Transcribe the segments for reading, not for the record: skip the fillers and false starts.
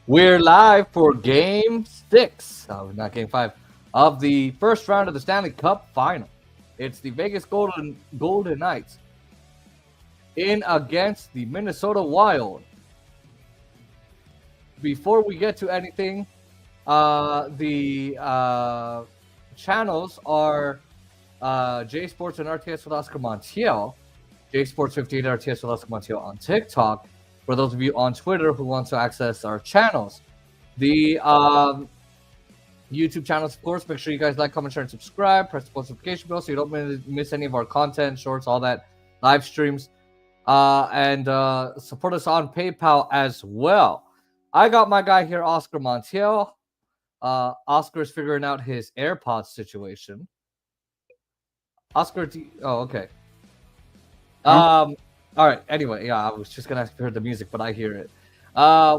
We're live for Game 6, not Game 5, of the first round of the Stanley Cup Final. It's the Vegas Golden Knights in against the Minnesota Wild. Before we get to anything, the channels are J Sports and RTS with Oscar Montiel, J Sports 58 RTS with Oscar Montiel on TikTok. For those of you on Twitter who want to access our channels, the YouTube channels, of course, make sure you guys like, comment, share, and subscribe. Press the post notification bell so you don't miss any of our content, shorts, all that, live streams. And support us on PayPal as well. I got my guy here, Oscar Montiel. Oscar's figuring out his AirPods situation. Oscar, okay. All right. Anyway, yeah, I was just gonna ask if you heard the music, but I hear it.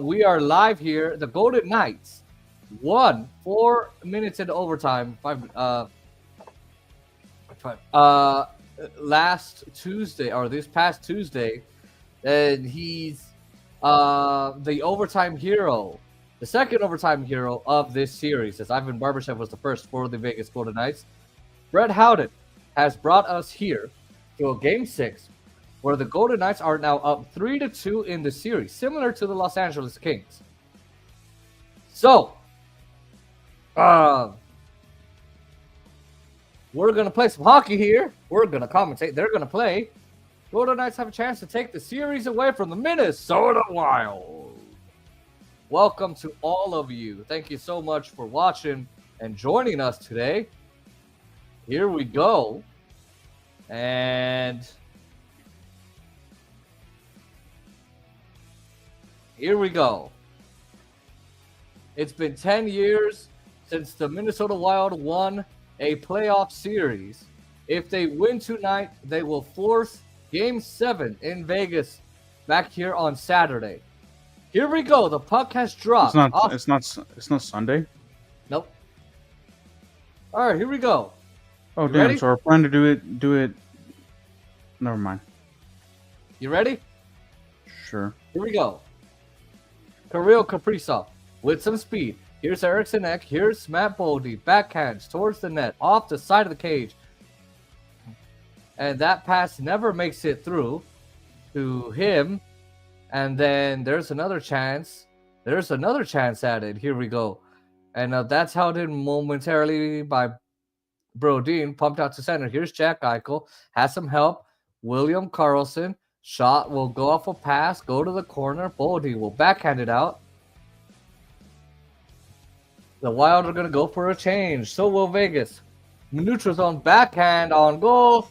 We are live here. The Golden Knights won 4 minutes into overtime. Last Tuesday or this past Tuesday, and he's the overtime hero, the second overtime hero of this series. As Ivan Barbashev was the first for the Vegas Golden Knights, Brett Howden has brought us here to a Game 6 where the Golden Knights are now up 3-2 in the series, similar to the Los Angeles Kings. So, we're going to play some hockey here. We're going to commentate. They're going to play. Golden Knights have a chance to take the series away from the Minnesota Wild. Welcome to all of you. Thank you so much for watching and joining us today. Here we go. And here we go. It's been 10 years since the Minnesota Wild won a playoff series. If they win tonight, they will force Game 7 in Vegas back here on Saturday. Here we go. The puck has dropped. It's not Sunday. Nope. All right, here we go. Oh, You damn. ready? So we're planning to do it. Never mind. You ready? Sure. Here we go. Kirill Kaprizov with some speed. Here's Eriksson Ek. Here's Matt Boldy. Backhands towards the net, off the side of the cage. And that pass never makes it through to him. And then there's another chance. There's another chance added. Here we go. And that's held in momentarily by Brodin. Pumped out to center. Here's Jack Eichel. Has some help. William Karlsson. Shot will go off a pass. Go to the corner. Boldy will backhand it out. The Wild are going to go for a change. So will Vegas. Neutral zone backhand on goal.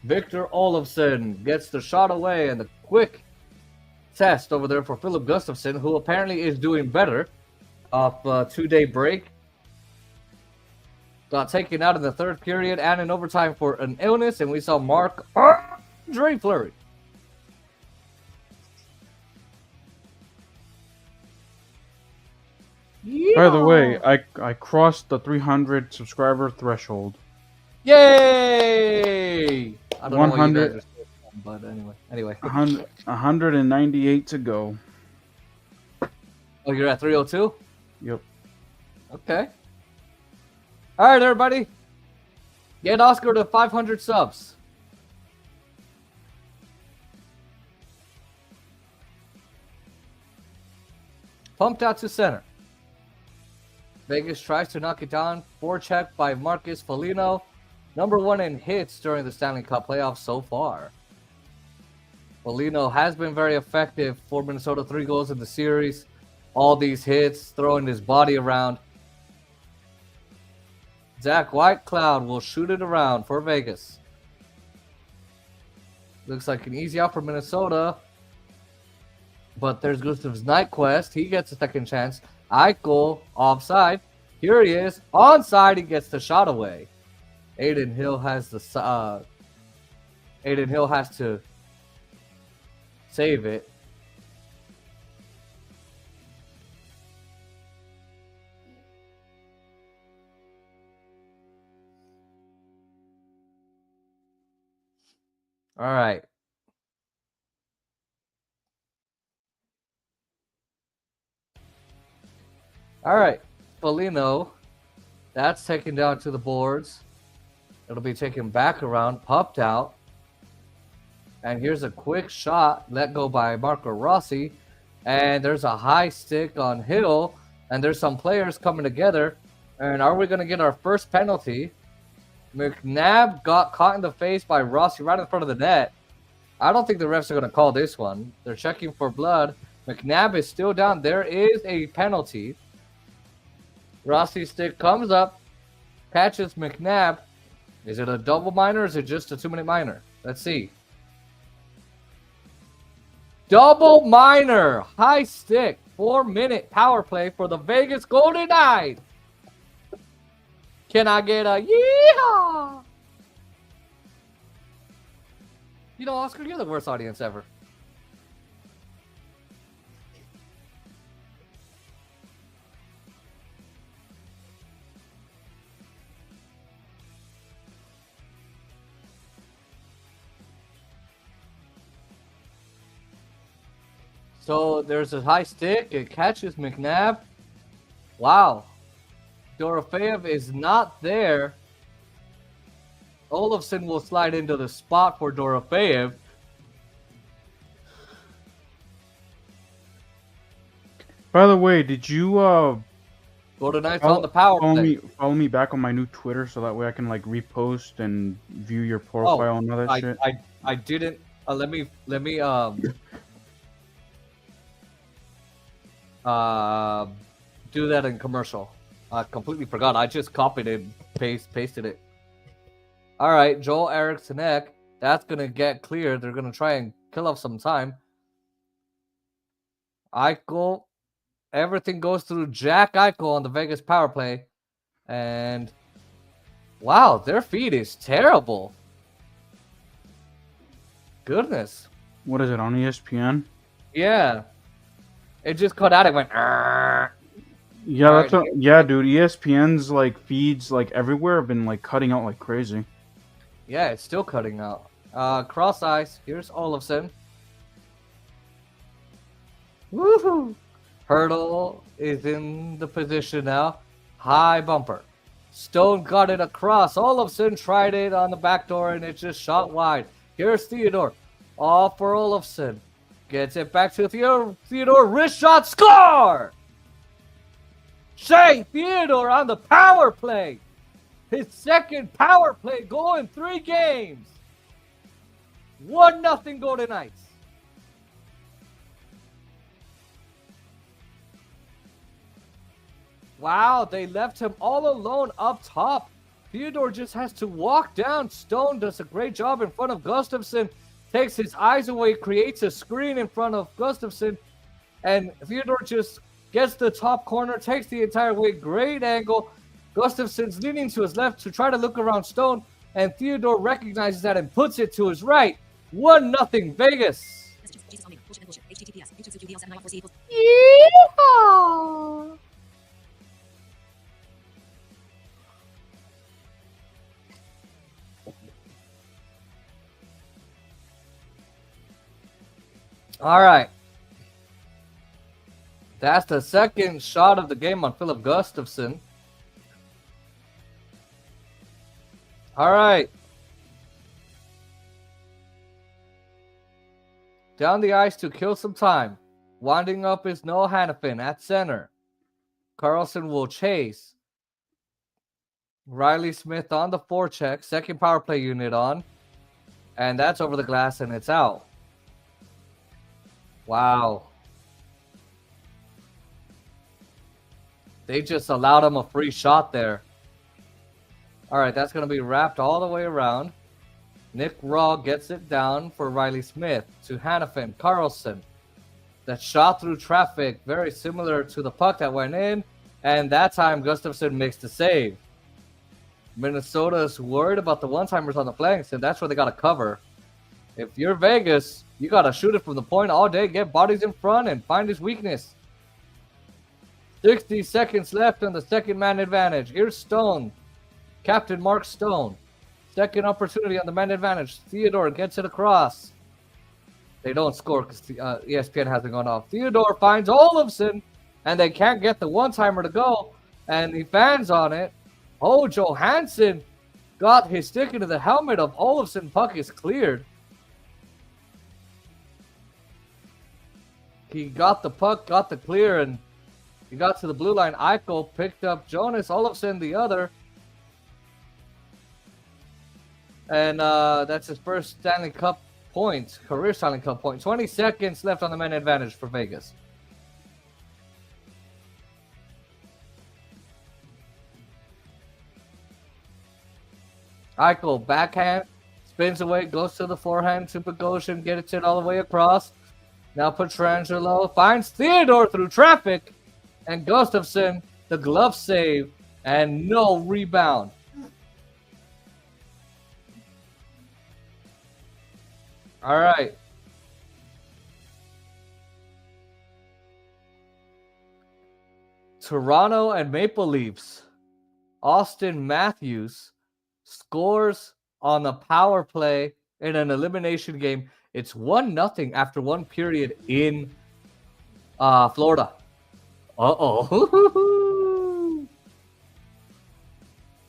Victor Olofsson gets the shot away, and the quick test over there for Philip Gustafsson, who apparently is doing better off a 2-day break. Got taken out in the third period and in overtime for an illness, and we saw Marc-Andre Fleury. By the way, I crossed the 300 subscriber threshold. Yay! I don't know what you 100 guys are saying, but anyway. 198 to go. Oh, you're at 302? Yep. Okay. All right, everybody. Get Oscar to 500 subs. Pumped out to center. Vegas tries to knock it down. Forecheck by Marcus Foligno. Number 1 in hits during the Stanley Cup playoffs so far. Foligno has been very effective for Minnesota. 3 goals in the series. All these hits, throwing his body around. Zach Whitecloud will shoot it around for Vegas. Looks like an easy out for Minnesota. But there's Gustav's Nyquist. He gets a second chance. Eichel offside. Here he is. Onside. He gets the shot away. Aiden Hill has to save it. All right. All right, Polino. That's taken down to the boards. It'll be taken back around, popped out. And here's a quick shot let go by Marco Rossi. And there's a high stick on Hill. And there's some players coming together. And are we going to get our first penalty? McNabb got caught in the face by Rossi right in front of the net. I don't think the refs are going to call this one. They're checking for blood. McNabb is still down. There is a penalty. Rossi's stick comes up, catches McNabb. Is it a double minor or is it just a 2-minute minor? Let's see. Double minor. High stick. 4-minute power play for the Vegas Golden Knights. Can I get a yeehaw? You know, Oscar, you're the worst audience ever. So there's a high stick. It catches McNabb. Wow. Dorofeyev is not there. Olofsson will slide into the spot for Dorofeyev. By the way, did you Golden Knights on the power play. follow me back on my new Twitter so that way I can like repost and view your profile and all that shit? I didn't. Let me do that in commercial. I completely forgot. I just copied it, pasted it. All right, Joel Eriksson Ek. That's gonna get cleared. They're gonna try and kill off some time. Eichel. Everything goes through Jack Eichel on the Vegas power play, and wow, their feed is terrible. Goodness. What is it on ESPN? Yeah. It just cut out. It went. Arr. Yeah, yeah, dude. ESPN's like feeds like everywhere have been like cutting out like crazy. Yeah, it's still cutting out. Cross ice. Here's Olofsson. Woohoo! Hurdle is in the position now. High bumper. Stone got it across. Olofsson tried it on the back door and it just shot wide. Here's Theodore. All for Olofsson. Gets it back to Theodore. Wrist shot. Score! Shea Theodore on the power play. His second power play goal in 3 games. 1-0 Golden Knights. Wow, they left him all alone up top. Theodore just has to walk down. Stone does a great job in front of Gustafsson. Takes his eyes away, creates a screen in front of Gustafsson. And Theodore just gets the top corner, takes the entire way. Great angle. Gustafsson's leaning to his left to try to look around Stone. And Theodore recognizes that and puts it to his right. 1-0 Vegas. Yeehaw! All right. That's the second shot of the game on Philip Gustafsson. All right. Down the ice to kill some time. Winding up is Noah Hannafin at center. Carlson will chase. Riley Smith on the forecheck. Second power play unit on. And that's over the glass and it's out. Wow. They just allowed him a free shot there. All right, that's going to be wrapped all the way around. Nick Raw gets it down for Riley Smith to Hannafin. Carlson. That shot through traffic, very similar to the puck that went in. And that time, Gustafsson makes the save. Minnesota's worried about the one-timers on the flanks, and that's where they got to cover. If you're Vegas, you got to shoot it from the point all day, get bodies in front, and find his weakness. 60 seconds left on the second man advantage. Here's Stone. Captain Mark Stone. Second opportunity on the man advantage. Theodore gets it across. They don't score because ESPN hasn't gone off. Theodore finds Olofsson. and they can't get the one-timer to go, and the fans on it. Oh, Johansson got his stick into the helmet of Olofsson. Puck is cleared. He got the puck, got the clear, and he got to the blue line. Eichel picked up Jonas Olofsson, the other. And that's his first Stanley Cup point, career Stanley Cup point. 20 seconds left on the man advantage for Vegas. Eichel, backhand, spins away, goes to the forehand to Bogosian, gets it all the way across. Now Pietrangelo finds Theodore through traffic, and Gustafsson, the glove save, and no rebound. All right. Toronto and Maple Leafs. Austin Matthews scores on the power play in an elimination game. It's 1-0 after one period in Florida. Uh-oh.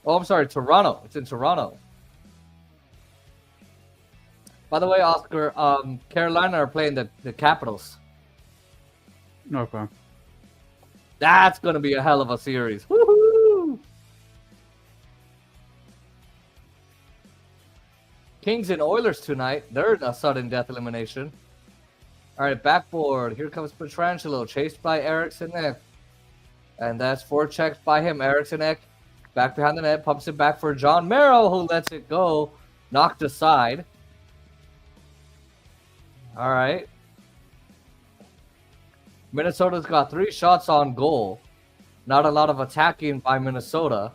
Oh, I'm sorry, Toronto. It's in Toronto. By the way, Oscar, Carolina are playing the Capitals. Okay. That's going to be a hell of a series. Woohoo! Kings and Oilers tonight. They're in a sudden death elimination. All right, backboard. Here comes Pietrangelo, chased by Eriksson Ek. And that's forechecked by him. Eriksson Ek back behind the net, pumps it back for John Merrill, who lets it go. Knocked aside. All right. Minnesota's got 3 shots on goal. Not a lot of attacking by Minnesota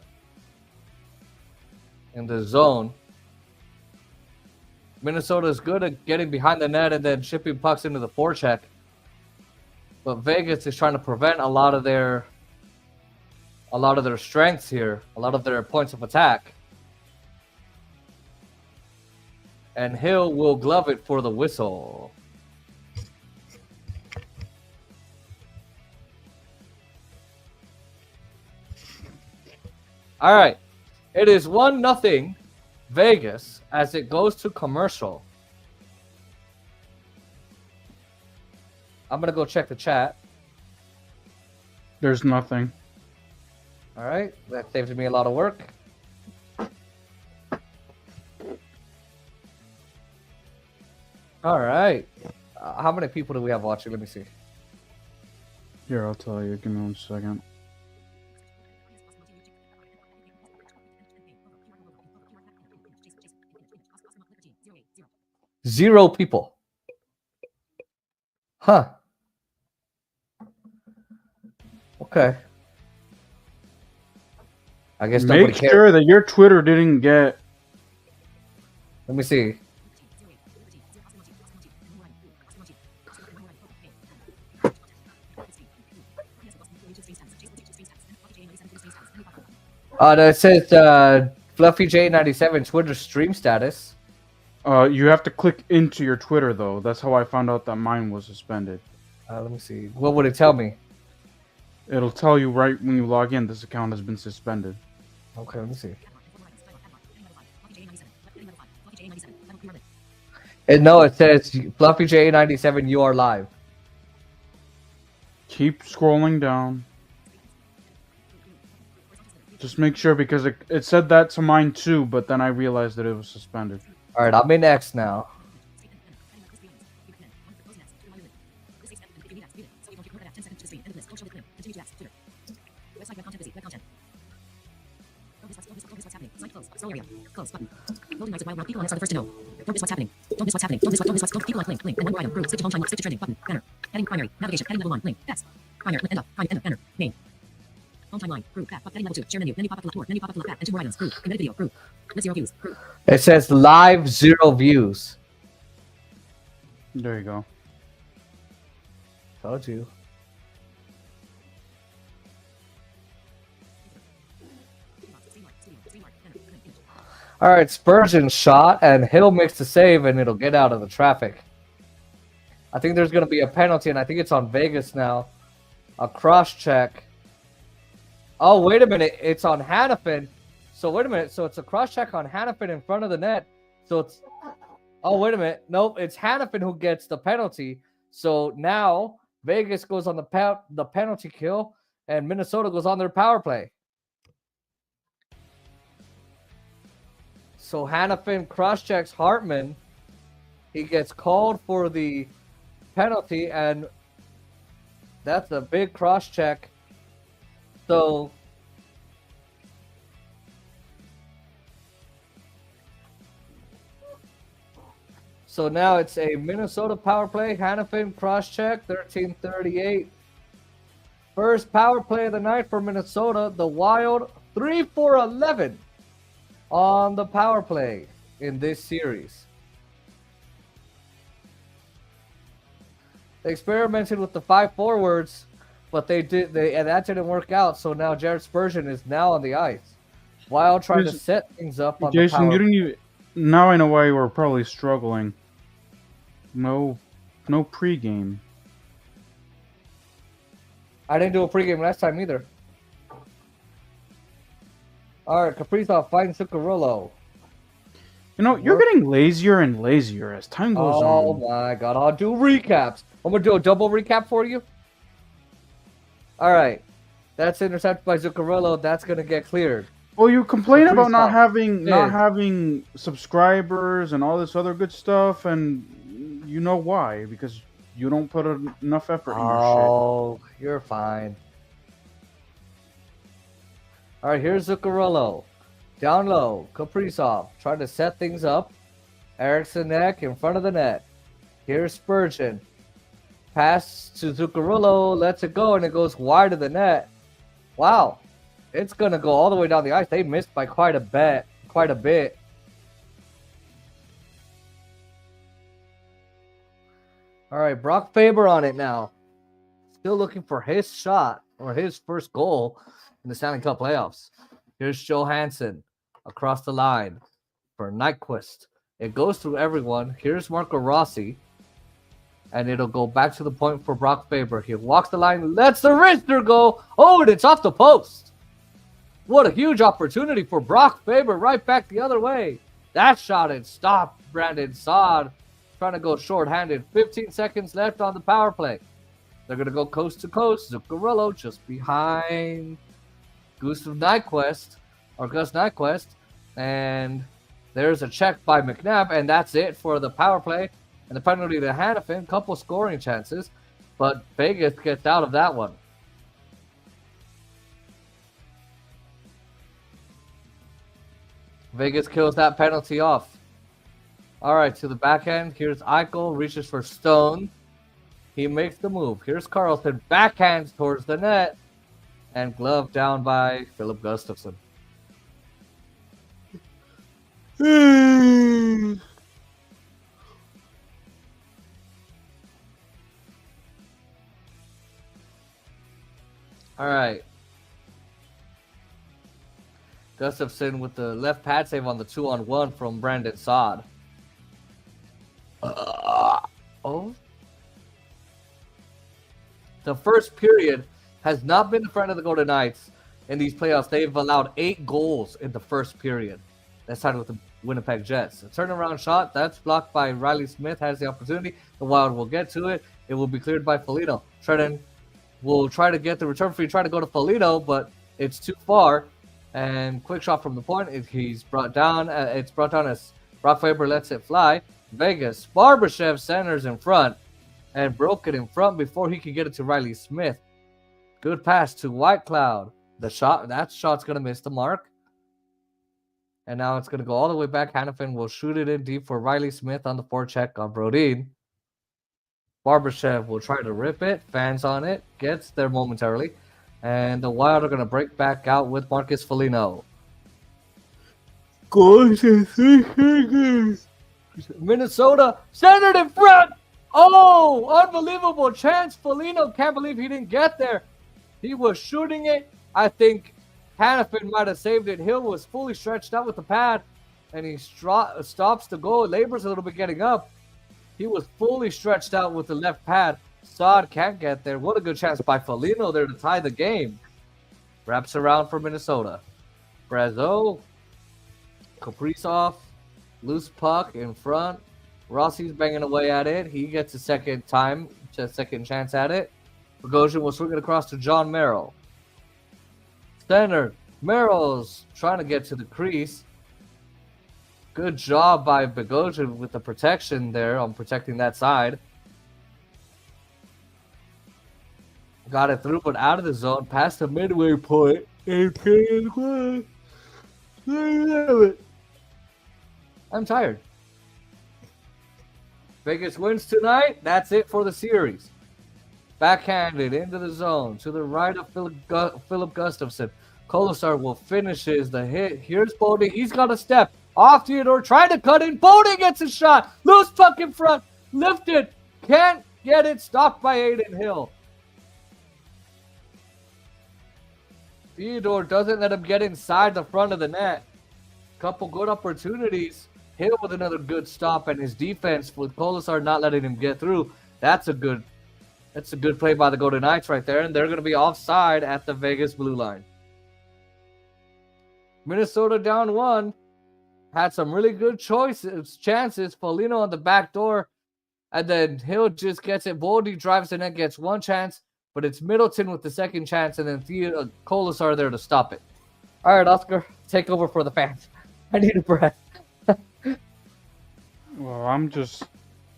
in the zone. Minnesota is good at getting behind the net and then shipping pucks into the forecheck. But Vegas is trying to prevent a lot of their strengths here, a lot of their points of attack. And Hill will glove it for the whistle. All right. It is 1-0 Vegas as it goes to commercial. I'm going to go check the chat. There's nothing. All right. That saves me a lot of work. All right. How many people do we have watching? Let me see. Here, I'll tell you. Give me 1 second. Zero people. Huh. Okay. I guess nobody Make cares. sure that your Twitter didn't get... Let me see. That says Fluffy J97 Twitter stream status. You have to click into your Twitter, though. That's how I found out that mine was suspended. Let me see. What would it tell me? It'll tell you right when you log in, this account has been suspended. Okay, let me see. And no, it says Fluffy J97, you are live. Keep scrolling down. Just make sure, because it said that to mine too, but then I realized that it was suspended. All right, I'm in X now. Loading rights while people on X are the first to know. Don't miss what's happening. Don't miss what's happening. Don't miss what people like link. And then one item. Group. Stick to home time. Stick to trending. Button. Banner. Heading primary. Navigation. Heading level 1. Link. Text. Primary. End up. Primary. Banner. Name. Home timeline. Group. Back. Heading level 2. Share menu. Menu pop up left. Menu pop up left. Back. And 2 more items. Group. Embedded video. Group. With 0 views. Group. It says live 0 views. There you go. Told you. All right, Spurgeon shot, and Hill makes the save, and it'll get out of the traffic. I think there's going to be a penalty, and I think it's on Vegas now. A cross check. Oh, wait a minute. It's on Hannafin. So wait a minute. So it's a cross check on Hannafin in front of the net. So it's... Oh, wait a minute. Nope. It's Hannafin who gets the penalty. So now Vegas goes on the penalty kill and Minnesota goes on their power play. So Hannafin cross-checks Hartman. He gets called for the penalty, and that's a big cross-check. So now it's a Minnesota power play. Hannafin cross-check, 13:38. First power play of the night for Minnesota. The Wild, 3-for-11 on the power play in this series. They experimented with the 5 forwards, but and that didn't work out. So now Jared Spurgeon is now on the ice. Wild trying to set things up on Jason, the power. you didn't even. Now I know why you were probably struggling. No pregame. I didn't do a pregame last time either. All right, Kaprizov finds Zuccarello. You know, you're getting lazier and lazier as time goes on. Oh my God, I'll do recaps. I'm going to do a double recap for you. All right. That's intercepted by Zuccarello. That's going to get cleared. Well, you complain about not Yeah. having subscribers and all this other good stuff, and you know why? Because you don't put enough effort in your Oh, you're fine. All right, here's Zuccarello. Down low, Kaprizov trying to set things up. Eriksson Ek in front of the net. Here's Spurgeon. Pass to Zuccarello, lets it go, and it goes wide of the net. Wow. It's going to go all the way down the ice. They missed by quite a bit. All right, Brock Faber on it now. Still looking for his shot or his first goal in the Stanley Cup playoffs. Here's Johansson across the line for Nyquist. It goes through everyone. Here's Marco Rossi. And it'll go back to the point for Brock Faber. He walks the line, lets the wrister go. Oh, and it's off the post. What a huge opportunity for Brock Faber right back the other way. That shot had stopped Brandon Saad trying to go short-handed. 15 seconds left on the power play. They're going to go coast to coast. Zuccarello just behind Gus Nyquist. And there's a check by McNabb, and that's it for the power play. And the penalty to Hannafin, couple scoring chances, but Vegas gets out of that one. Vegas kills that penalty off. All right, to the backhand. Here's Eichel, reaches for Stone. He makes the move. Here's Carlson, backhands towards the net, and glove down by Philip Gustafsson. All right. Gustafsson with the left pad save on the 2-on-1 from Brandon Saad. Oh. The first period has not been the friend of the Golden Knights in these playoffs. They've allowed 8 goals in the first period. That started with the Winnipeg Jets. A turnaround shot, that's blocked by Riley Smith, has the opportunity. The Wild will get to it. It will be cleared by Foligno. Trenton will try to get the return free, try to go to Foligno, but it's too far. And quick shot from the point. He's brought down. It's brought down as Brock Faber lets it fly. Vegas. Barbashev centers in front and broke it in front before he could get it to Riley Smith. Good pass to Whitecloud. That shot's going to miss the mark. And now it's going to go all the way back. Hannafin will shoot it in deep for Riley Smith on the forecheck on Brodin. Barbashev will try to rip it. Fans on it. Gets there momentarily. And the Wild are going to break back out with Marcus Foligno. Goes to 3 seconds. Minnesota centered in front. Oh, unbelievable chance. Foligno can't believe he didn't get there. He was shooting it. I think Hannafin might have saved it. Hill was fully stretched out with the pad, and he stops to go. Labors a little bit getting up. He was fully stretched out with the left pad. Saad can't get there. What a good chance by Foligno there to tie the game. Wraps around for Minnesota. Brazo, Kaprizov, loose puck in front. Rossi's banging away at it. He gets a second chance at it. Bogosian will swing it across to John Merrill. Center. Merrill's trying to get to the crease. Good job by Bogosian with the protection there on protecting that side. Got it through, but out of the zone, past the midway point. I'm tired. Vegas wins tonight. That's it for the series. Backhanded into the zone to the right of Philip Gustafson. Kolosar will finish the hit. Here's Bodie. He's got a step. Off Theodore. Trying to cut in. Bodie gets a shot. Loose puck in front. Lifted. Can't get it. Stopped by Aiden Hill. Theodore doesn't let him get inside the front of the net. Couple good opportunities. Hill with another good stop, and his defense with Kolosar not letting him get through. That's a good play by the Golden Knights right there, and they're going to be offside at the Vegas blue line. Minnesota down 1. Had some really good chances. Foligno on the back door, and then Hill just gets it. Boldy drives the net, gets one chance, but it's Middleton with the second chance, and then Kolosar there to stop it. All right, Oscar, take over for the fans. I need a breath. Well, I'm just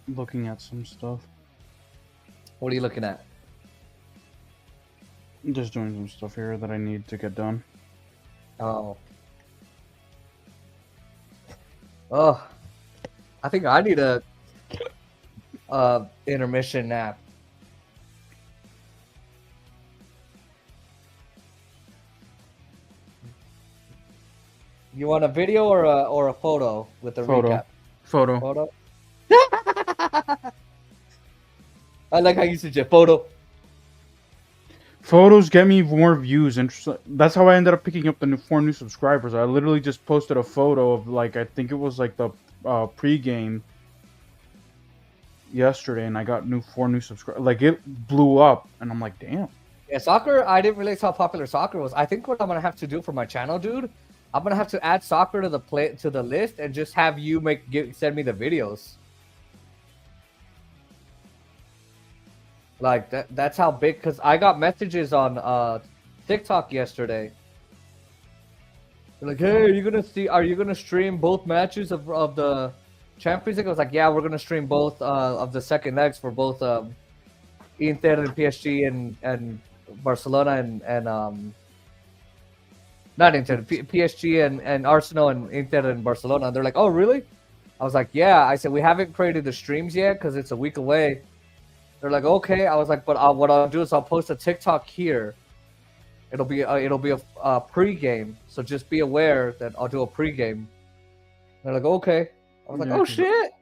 looking at some stuff. What are you looking at? I'm just doing some stuff here that I need to get done. Oh, I think I need a intermission nap. You want a video or a photo with a recap? Photo. I like how you suggest photo. Photos get me more views. That's how I ended up picking up the 4 new subscribers. I literally just posted a photo of, like, I think it was like the pregame yesterday, and I got 4 new subscribers. Like, it blew up, and I'm like, damn. Yeah, soccer. I didn't realize how popular soccer was. I think what I'm gonna have to do for my channel, dude, I'm gonna have to add soccer to the list and just have you send me the videos. Like that's how big. Because I got messages on TikTok yesterday. They're like, hey, are you gonna stream both matches of the Champions League? I was like, yeah, we're gonna stream both of the second legs for both Inter and PSG and Barcelona and not Inter, PSG and Arsenal and Inter and Barcelona. And they're like, oh, really? I was like, yeah. I said, we haven't created the streams yet because it's a week away. They're like, okay. I was like, but what I'll do is I'll post a TikTok here. It'll be a pregame. So just be aware that I'll do a pregame. They're like, okay. I was like, oh, shit.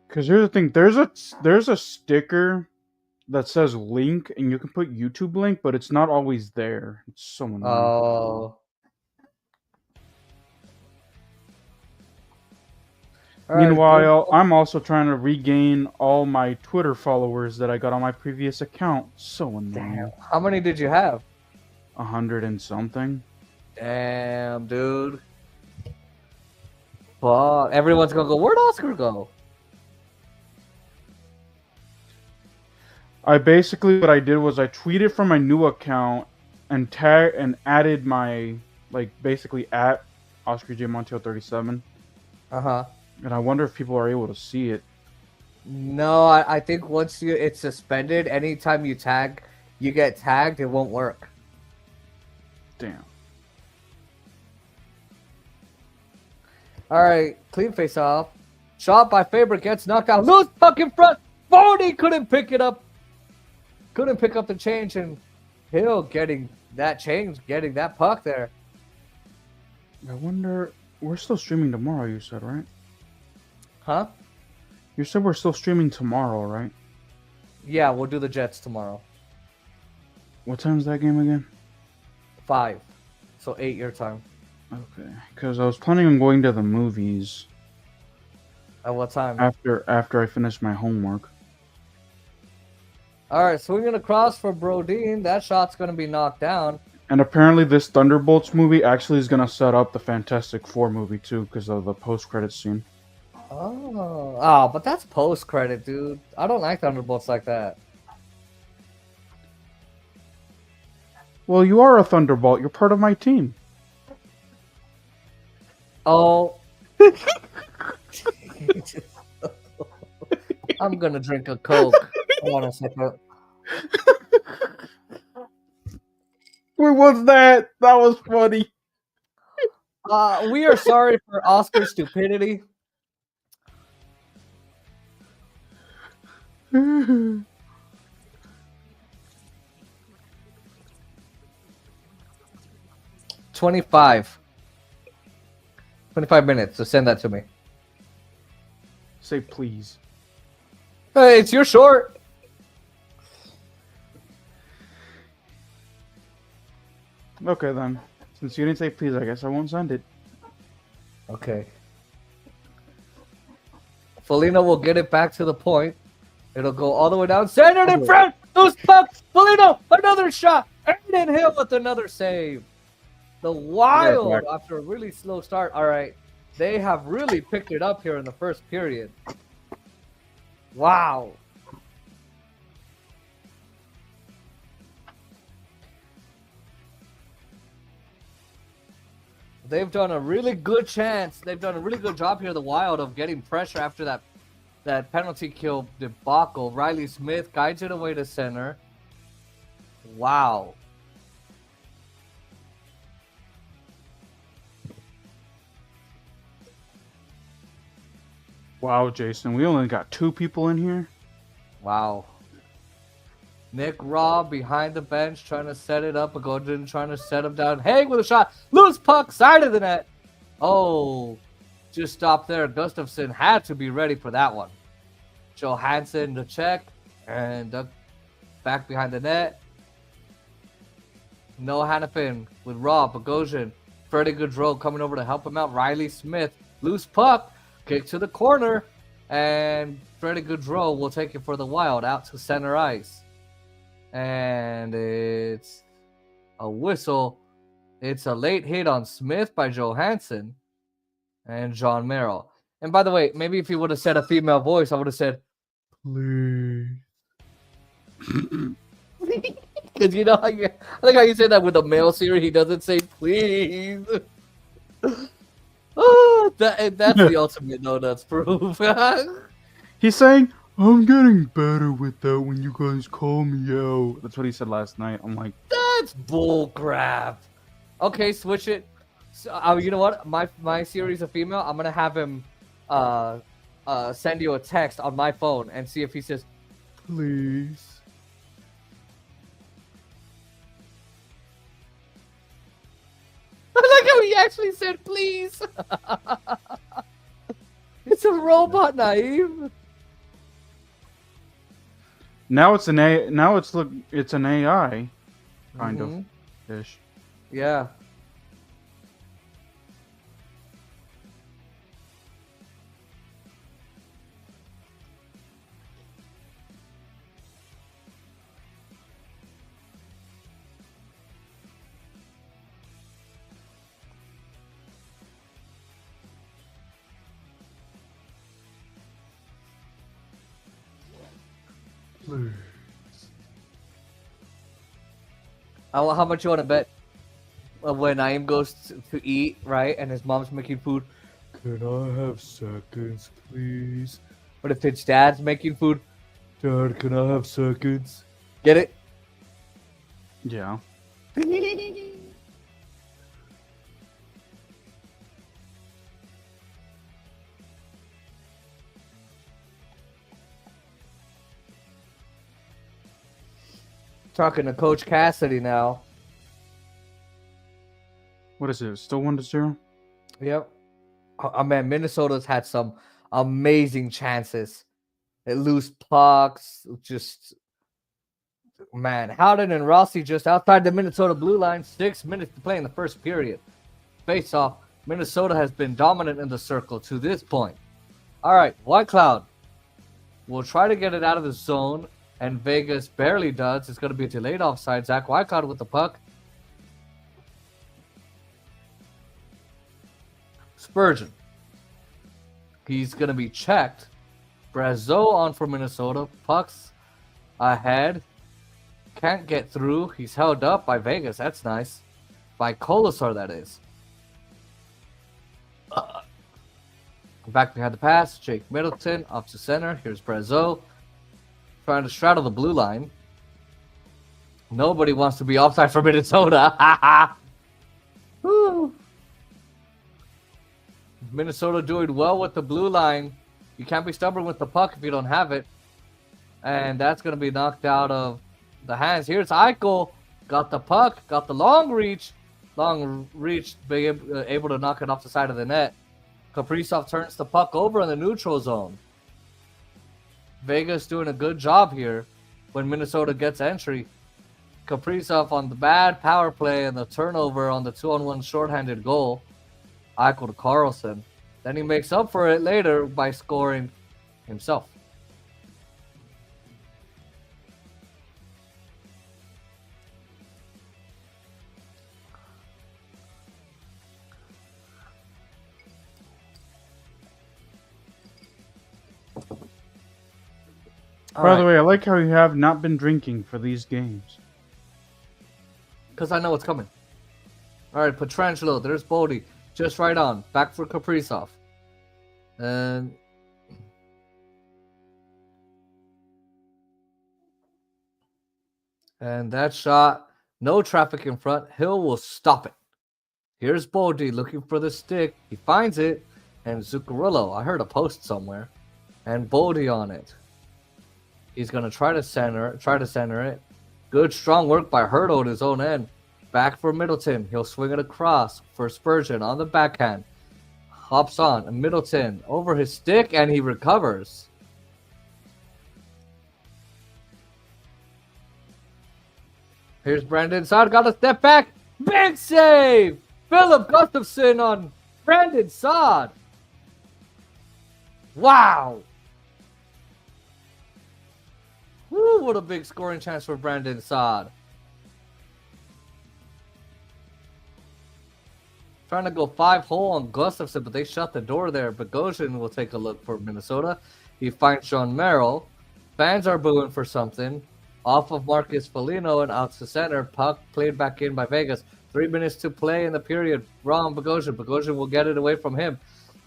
Because here's the thing. There's a sticker that says link, and you can put YouTube link, but it's not always there. It's so annoying. Oh. Meanwhile, I'm also trying to regain all my Twitter followers that I got on my previous account. So annoying. Damn. How many did you have? 100 and something. Damn, dude. Fuck. Everyone's gonna go, where'd Oscar go? What I did was I tweeted from my new account and added my, like, basically at Oscar J Montiel 37. Uh-huh. And I wonder if people are able to see it. No, I think once it's suspended, anytime you get tagged, it won't work. Damn. All right, clean face off. Shot by Faber gets knocked out. Loose puck in front. Bodie couldn't pick it up. Couldn't pick up the change, and Hill getting that change, getting that puck there. I wonder, we're still streaming tomorrow, you said, right? Huh? You said we're still streaming tomorrow, right? Yeah, we'll do the Jets tomorrow. What time's that game again? 5. So 8 your time. Okay, because I was planning on going to the movies. At what time? After I finish my homework. All right, swinging across for Brodeen. That shot's going to be knocked down. And apparently this Thunderbolts movie actually is going to set up the Fantastic Four movie too because of the post-credits scene. Oh, but that's post-credit, dude. I don't like Thunderbolts like that. Well, you are a Thunderbolt. You're part of my team. Oh. I'm going to drink a Coke. Hold on a second. Wait, what's that? That was funny. We are sorry for Oscar's stupidity. $25 minutes to send that to me. Say please. Hey, it's your short. Okay then. Since you didn't say please, I guess I won't send it. Okay. Felino will get it back to the point. It'll go all the way down. Send it in front. Loose puck. Felino, another shot. Aiden Hill with another save. The Wild, after a really slow start. All right. They have really picked it up here in the first period. Wow. They've done a really good chance. They've done a really good job here, the Wild, of getting pressure after that penalty kill debacle. Riley Smith guides it away to center. Wow. Wow, Jason, we only got 2 people in here. Wow. Nick Raw behind the bench trying to set it up. Bogosian trying to set him down. Haig with a shot. Loose puck, side of the net. Oh, just stop there. Gustafsson had to be ready for that one. Johansson to check. And back behind the net. No Hannafin with Raw. Bogosian. Freddie Gaudreau coming over to help him out. Riley Smith. Loose puck. Kick to the corner. And Freddie Gaudreau will take it for the Wild out to center ice. And it's a whistle. It's a late hit on Smith by Johansson and John Merrill. And by the way, maybe if he would have said a female voice, I would have said, please. Because you know, I like how you say that with a male Siri, he doesn't say please. Oh, that's the ultimate no nuts proof. He's saying, I'm getting better with that when you guys call me out. That's what he said last night. I'm like, that's bull crap. Okay, switch it. So, you know what? My Siri's a female. I'm gonna have him send you a text on my phone and see if he says, please. I like how he actually said please. It's a robot, Naive. now it's an AI, kind of ish. Yeah. How much you want to bet when Naeem goes to eat, right, and his mom's making food? Can I have seconds, please? But if it's dad's making food, Dad, can I have seconds? Get it? Yeah. Talking to Coach Cassidy now. What is it? Still 1-0? Yep. Oh, man, Minnesota's had some amazing chances. They lose pucks. Just, man, Howden and Rossi just outside the Minnesota blue line. 6 minutes to play in the first period. Face off. Minnesota has been dominant in the circle to this point. All right, White Cloud. We'll try to get it out of the zone. and Vegas barely does. It's going to be a delayed offside. Zach Wycott with the puck. Spurgeon. He's going to be checked. Brazeau on for Minnesota. Puck's ahead. Can't get through. He's held up by Vegas. That's nice. By Colasar, that is. Back behind the pass. Jake Middleton off to center. Here's Brazeau. Trying to straddle the blue line. Nobody wants to be offside for Minnesota. Woo. Minnesota doing well with the blue line. You can't be stubborn with the puck if you don't have it. And that's going to be knocked out of the hands. Here's Eichel. Got the puck. Got the long reach. Long reach. Being able to knock it off the side of the net. Kaprizov turns the puck over in the neutral zone. Vegas doing a good job here when Minnesota gets entry. Kaprizov on the bad power play and the turnover on the 2-on-1 shorthanded goal. Eichel to Carlson. Then he makes up for it later by scoring himself. By the way, I like how you have not been drinking for these games. Because I know what's coming. All right, Petrangelo. There's Bodie. Just right on. Back for Kaprizov. And that shot, no traffic in front. Hill will stop it. Here's Bodie looking for the stick. He finds it. And Zuccarello. I heard a post somewhere. And Bodie on it. He's going to try to center it. Good strong work by Hurdle at his own end. Back for Middleton. He'll swing it across for Spurgeon on the backhand. Hops on. Middleton over his stick, and he recovers. Here's Brandon Saad. Got a step back. Big save! Philip Gustafson on Brandon Saad. Wow! Woo, what a big scoring chance for Brandon Saad. Trying to go 5-hole on Gustafson, but they shut the door there. Bogosian will take a look for Minnesota. He finds John Merrill. Fans are booing for something. Off of Marcus Foligno and out to center. Puck played back in by Vegas. 3 minutes to play in the period. Wrong, Bogosian. Bogosian will get it away from him.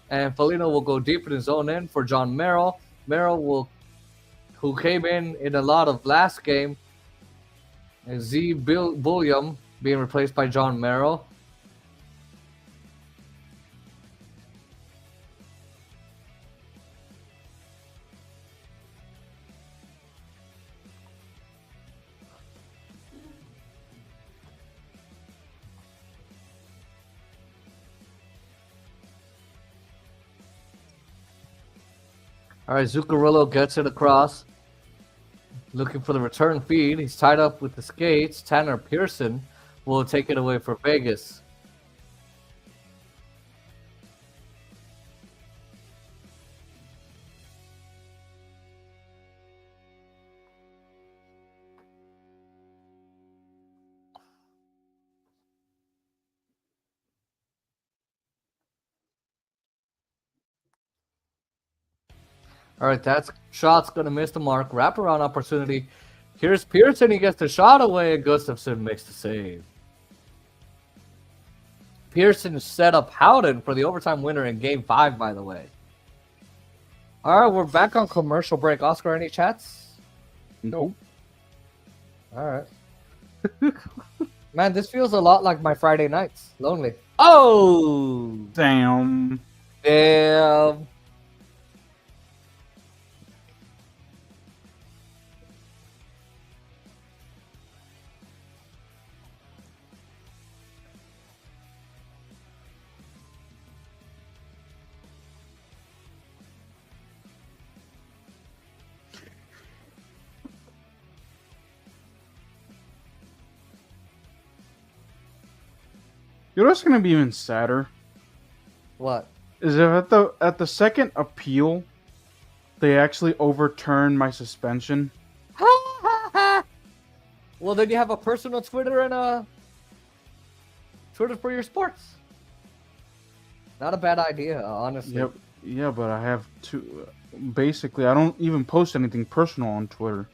And Foligno will go deep in his own end for John Merrill. Merrill who came in a lot of last game. And Z. Bulliam being replaced by John Merrill. All right, Zuccarello gets it across. Looking for the return feed. He's tied up with the skates. Tanner Pearson will take it away for Vegas. All right, that shot's going to miss the mark. Wraparound opportunity. Here's Pearson. He gets the shot away, and Gustafson makes the save. Pearson set up Howden for the overtime winner in Game 5, by the way. All right, we're back on commercial break. Oscar, any chats? Nope. All right. Man, this feels a lot like my Friday nights. Lonely. Oh! Damn. Damn. You know what's gonna be even sadder? What? Is if at the second appeal, they actually overturn my suspension. How? Well, then you have a personal Twitter and a Twitter for your sports. Not a bad idea, honestly. Yep. Yeah, but I have two. Basically, I don't even post anything personal on Twitter.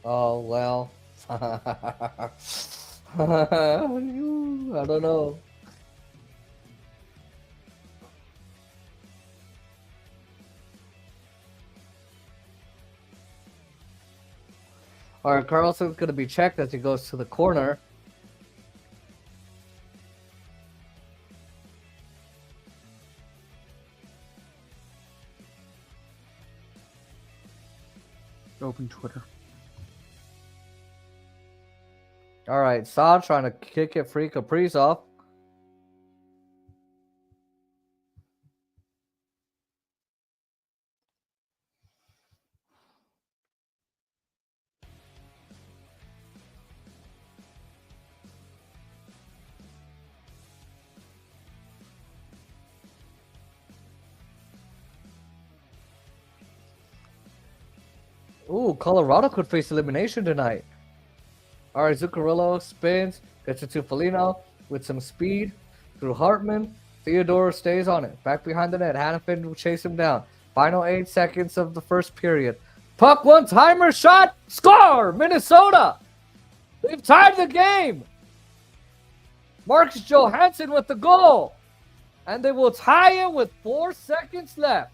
Oh, well. I don't know. All right, Carlson's going to be checked as he goes to the corner. Open Twitter. All right, Saad trying to kick it free Kaprizov. Ooh, Colorado could face elimination tonight. All right, Zuccarello spins, gets it to Foligno with some speed through Hartman. Theodore stays on it. Back behind the net. Hannafin will chase him down. Final 8 seconds of the first period. Puck one-timer shot. Score! Minnesota! They've tied the game. Marcus Johansson with the goal. And they will tie it with 4 seconds left.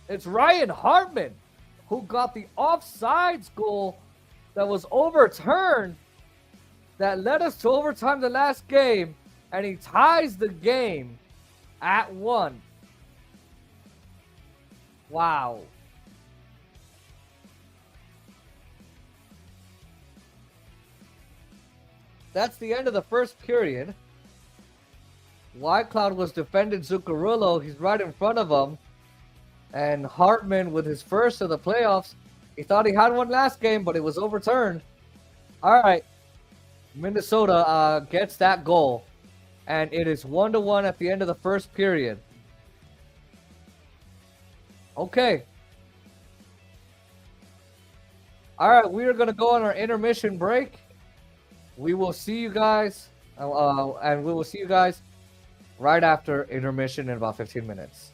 It's Ryan Hartman who got the offsides goal that was overturned that led us to overtime the last game, and he ties the game at 1. Wow. That's the end of the first period. White Cloud was defending Zuccarello. He's right in front of him. And Hartman, with his first of the playoffs, he thought he had one last game, but it was overturned. All right. Minnesota gets that goal. And it is 1-1 at the end of the first period. Okay. All right, we are going to go on our intermission break. We will see you guys, and we will see you guys right after intermission in about 15 minutes.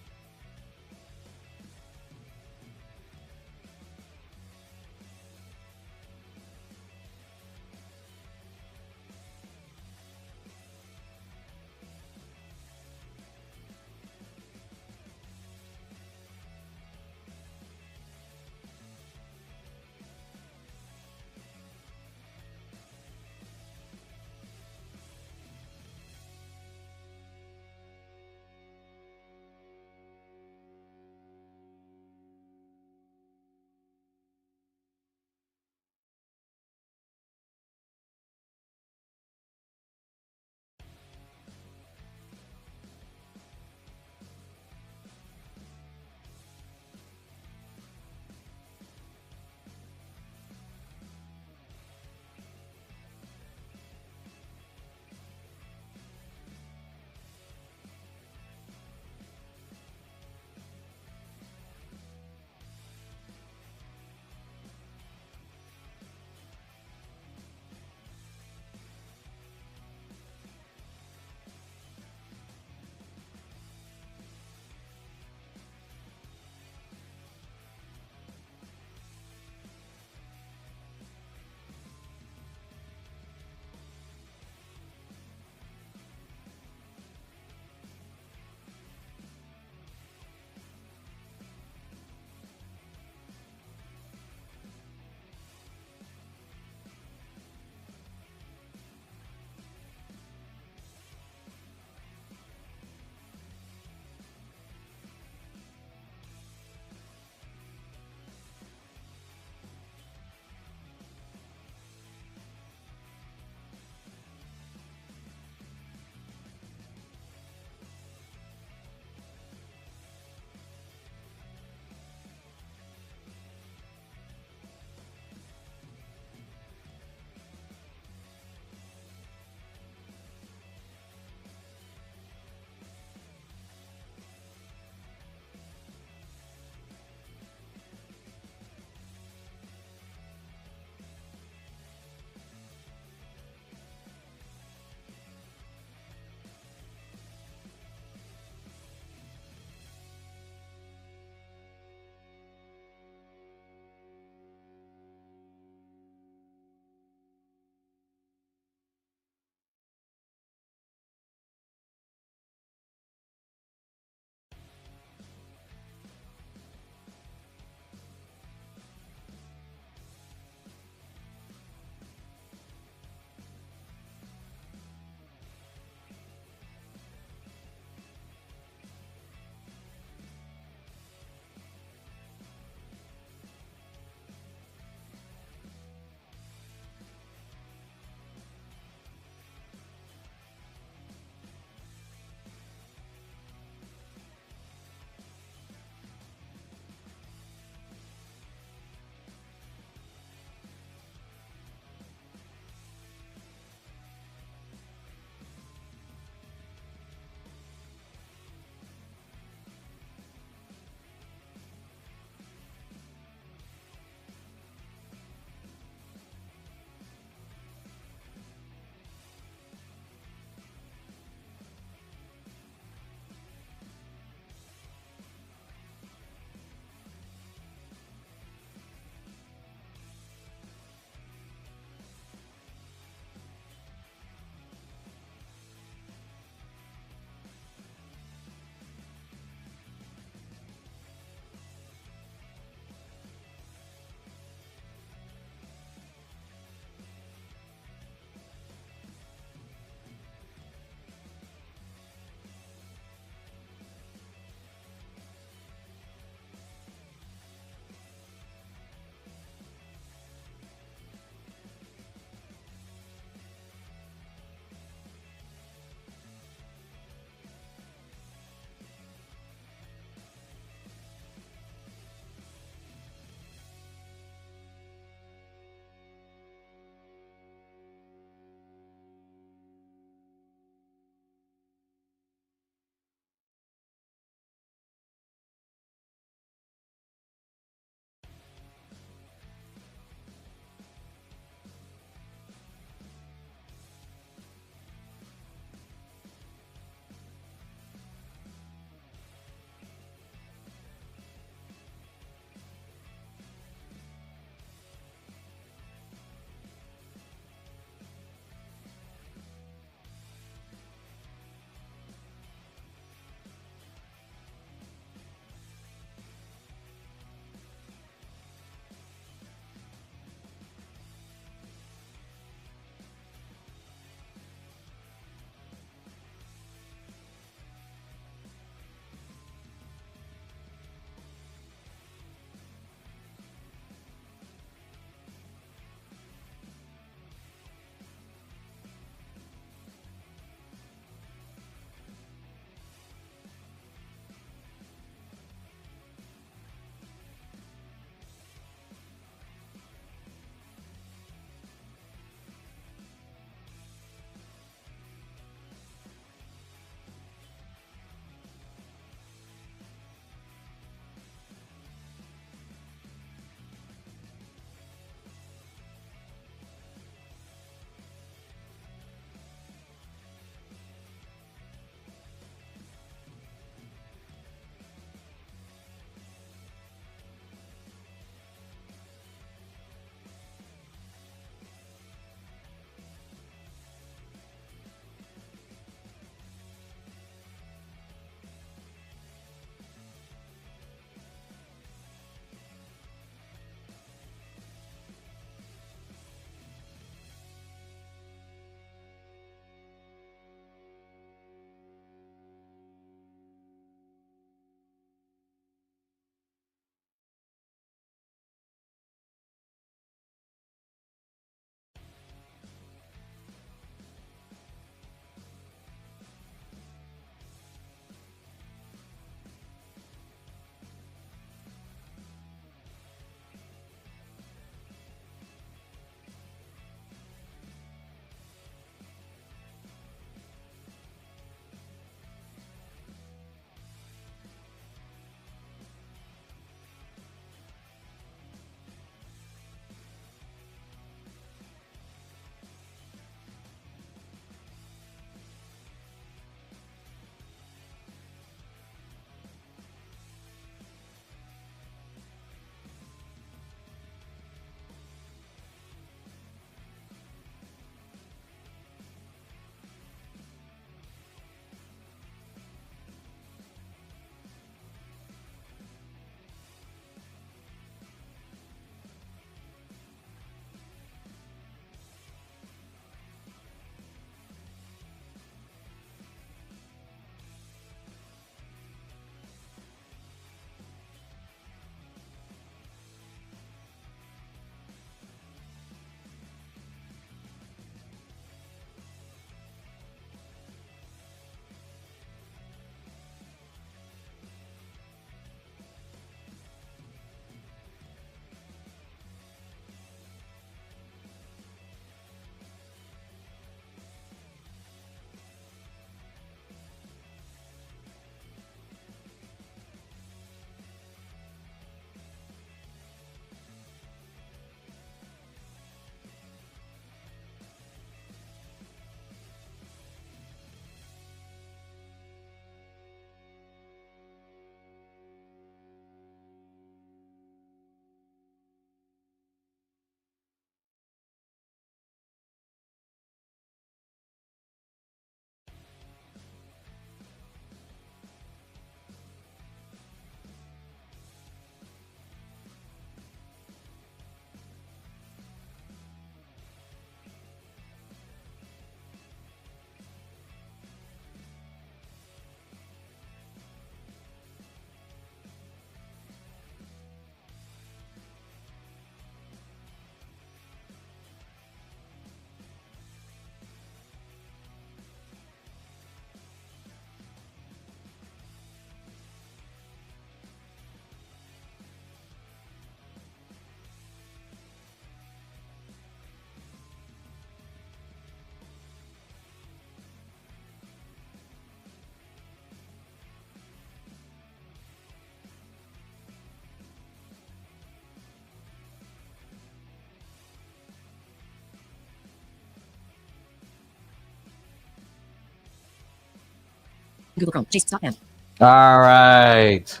Google Chrome. Chase stop and. All right.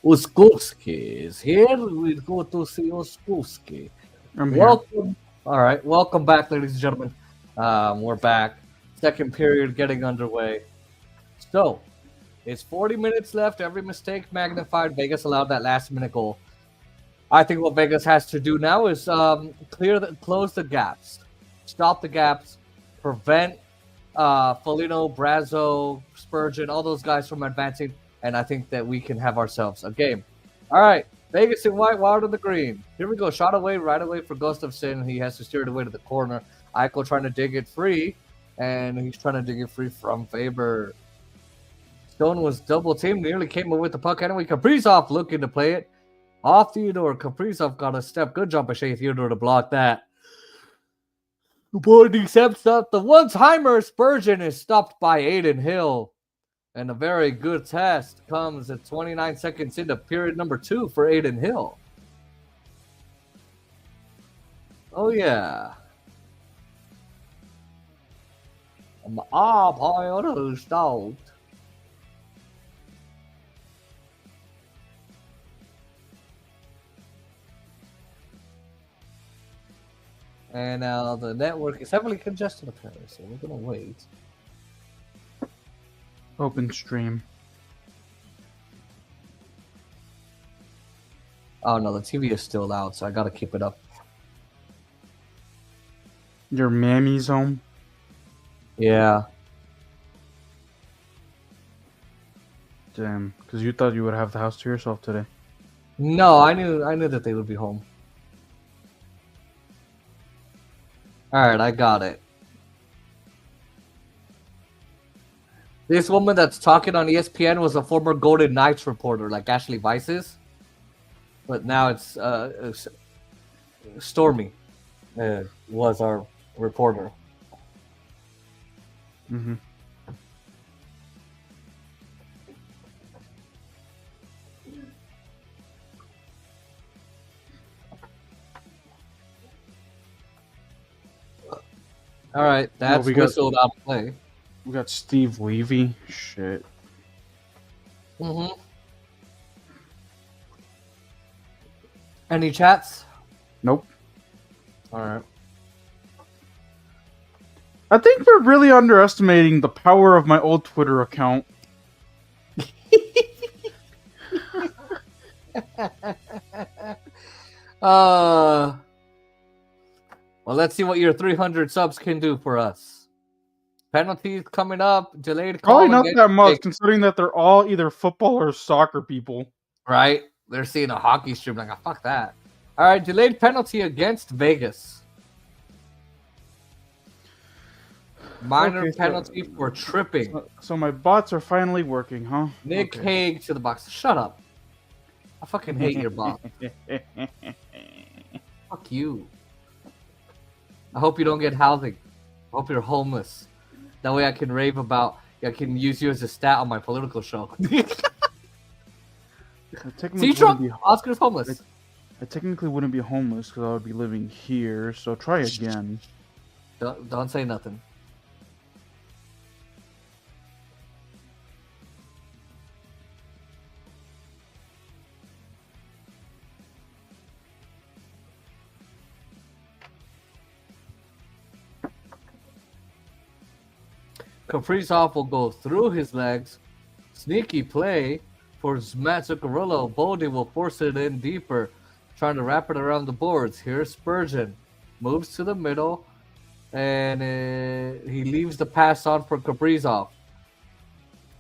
Uskowski is here. We go to see Uskowski. I'm here. Welcome. All right. Welcome back, ladies and gentlemen. We're back. Second period getting underway. So, it's 40 minutes left. Every mistake magnified. Vegas allowed that last-minute goal. I think what Vegas has to do now is close the gaps, stop the gaps, prevent Foligno, Brazo, Spurgeon, all those guys from advancing, and I think that we can have ourselves a game. All right, Vegas in white, Wild in the green. Here we go. Shot away, right away for Gustafsson. He has to steer it away to the corner. Eichel trying to dig it free, and he's trying to dig it free from Faber. Stone was double teamed, nearly came away with the puck anyway. Kaprizov looking to play it. Off Theodore, Kaprizov got a step. Good job by Shea Theodore to block that. Boyd accepts up the one-timer. Spurgeon is stopped by Aiden Hill. And a very good test comes at 29 seconds into period number 2 for Aiden Hill. Oh, yeah. Boy, stopped. And now the network is heavily congested apparently, so we're going to wait. Open stream. Oh no, the TV is still out, so I got to keep it up. Your mammy's home? Yeah. Damn, because you thought you would have the house to yourself today. No, I knew that they would be home. All right, I got it. This woman that's talking on ESPN was a former Golden Knights reporter, like Ashley Vice's. But now it's Stormy was our reporter. Mm-hmm. All right, that's we got- whistled out of play. We got Steve Levy. Shit. Mm-hmm. Any chats? Nope. All right. I think we're really underestimating the power of my old Twitter account. Well, let's see what your 300 subs can do for us. Penalties coming up. Delayed call. Probably not against that much, Vegas. considering that they're all either football or soccer people. Right? They're seeing a hockey stream like, oh, fuck that. All right, delayed penalty against Vegas. Minor Okay, so- penalty for tripping. So my bots are finally working, huh? Nick Okay. Hague to the box. Shut up. I fucking hate your bot. Fuck you. I hope you don't get housing. I hope you're homeless. That way I can rave about, I can use you as a stat on my political show. I technically See, Trump? wouldn't be- Oscar's homeless. I technically wouldn't be homeless because I would be living here, so try again. Don't say nothing. Kaprizov will go through his legs. Sneaky play for Matt Zuccarello. Boldy will force it in deeper, trying to wrap it around the boards. Here's Spurgeon. Moves to the middle, and he leaves the pass on for Kaprizov.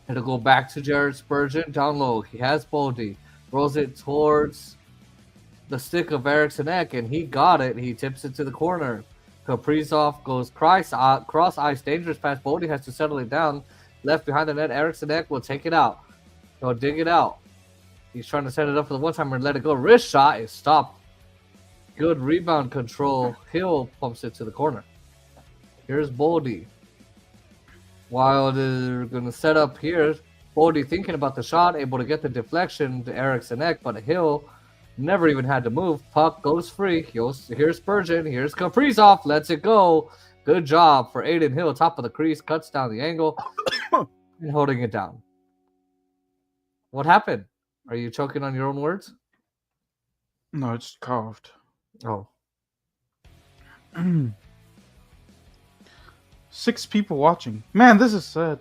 It'll go back to Jared Spurgeon. Down low, he has Boldy. Rolls it towards the stick of Eriksson Ek, and he got it. He tips it to the corner. Kaprizov goes cross ice, dangerous pass. Boldy has to settle it down. Left behind the net, Eriksson Ek will take it out. He'll dig it out. He's trying to set it up for the one-timer and let it go. Wrist shot is stopped. Good rebound control. Hill pumps it to the corner. Here's Boldy. While they're going to set up here, Boldy thinking about the shot, able to get the deflection to Eriksson Ek, but Hill never even had to move. Puck goes free. Here's Spurgeon. Here's Kaprizov. Lets it go. Good job for Aiden Hill. Top of the crease. Cuts down the angle. and holding it down. What happened? Are you choking on your own words? No, it's coughed. Oh. 6 people watching. Man, this is sad.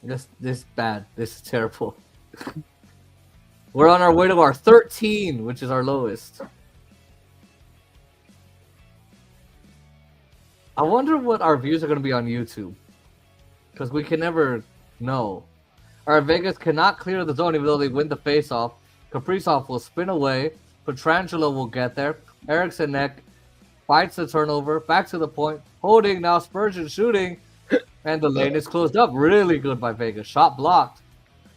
This bad. This is terrible. We're on our way to our 13, which is our lowest. I wonder what our views are going to be on YouTube. Because we can never know. Alright, Vegas cannot clear the zone even though they win the face-off. Kaprizov will spin away. Petrangelo will get there. Eriksson Ek fights the turnover. Back to the point. Holding, now Spurgeon shooting. And the lane is closed up. Really good by Vegas. Shot blocked.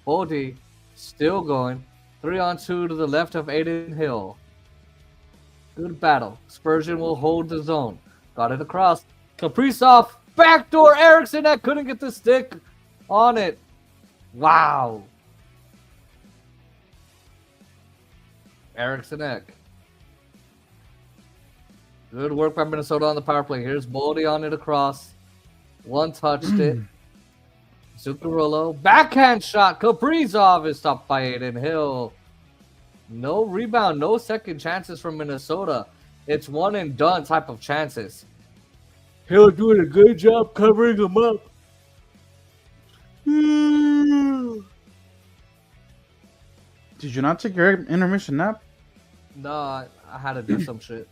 Bodie still going. 3-on-2 to the left of Aiden Hill. Good battle. Spurgeon will hold the zone. Got it across. Kaprizov. Backdoor Eriksson Ek couldn't get the stick on it. Wow. Eriksson Ek. Good work by Minnesota on the power play. Here's Boldy on it across. One touched it. Zuccarello. Backhand shot. Kaprizov is stopped by Aiden Hill. No rebound. No second chances from Minnesota. It's one and done type of chances. Hill doing a good job covering him up. Did you not take your intermission nap? No, I had to do some shit.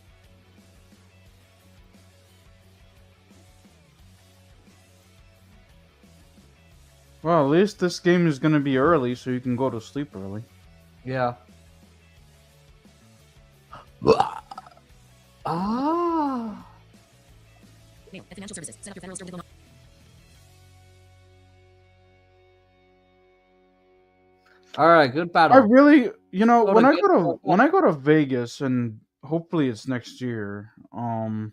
Well, at least this game is going to be early, so you can go to sleep early. Yeah. Ah. Mail and financial services. Set up your federal sterling loan. All right, good battle. I really, you know, Go when to I get- go to when I go to Vegas, and hopefully it's next year. I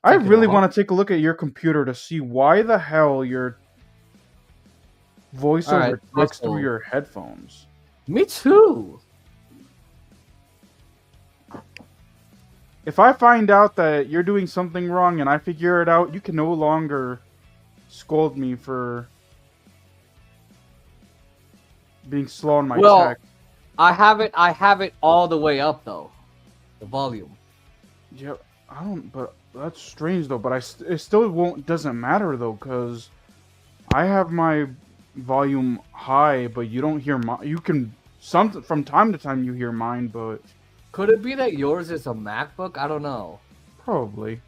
Take it really off. want to take a look at your computer to see why the hell your voiceover Alright, text cool. through your headphones. Me too. If I find out that you're doing something wrong and I figure it out, you can no longer scold me for being slow on my Well, text. I have it all the way up though. The volume. Yeah, I don't. But that's strange though. But it still won't. Doesn't matter though, because I have my volume high, but you don't hear my. You can from time to time you hear mine, but Could it be that yours is a MacBook? I don't know. probably.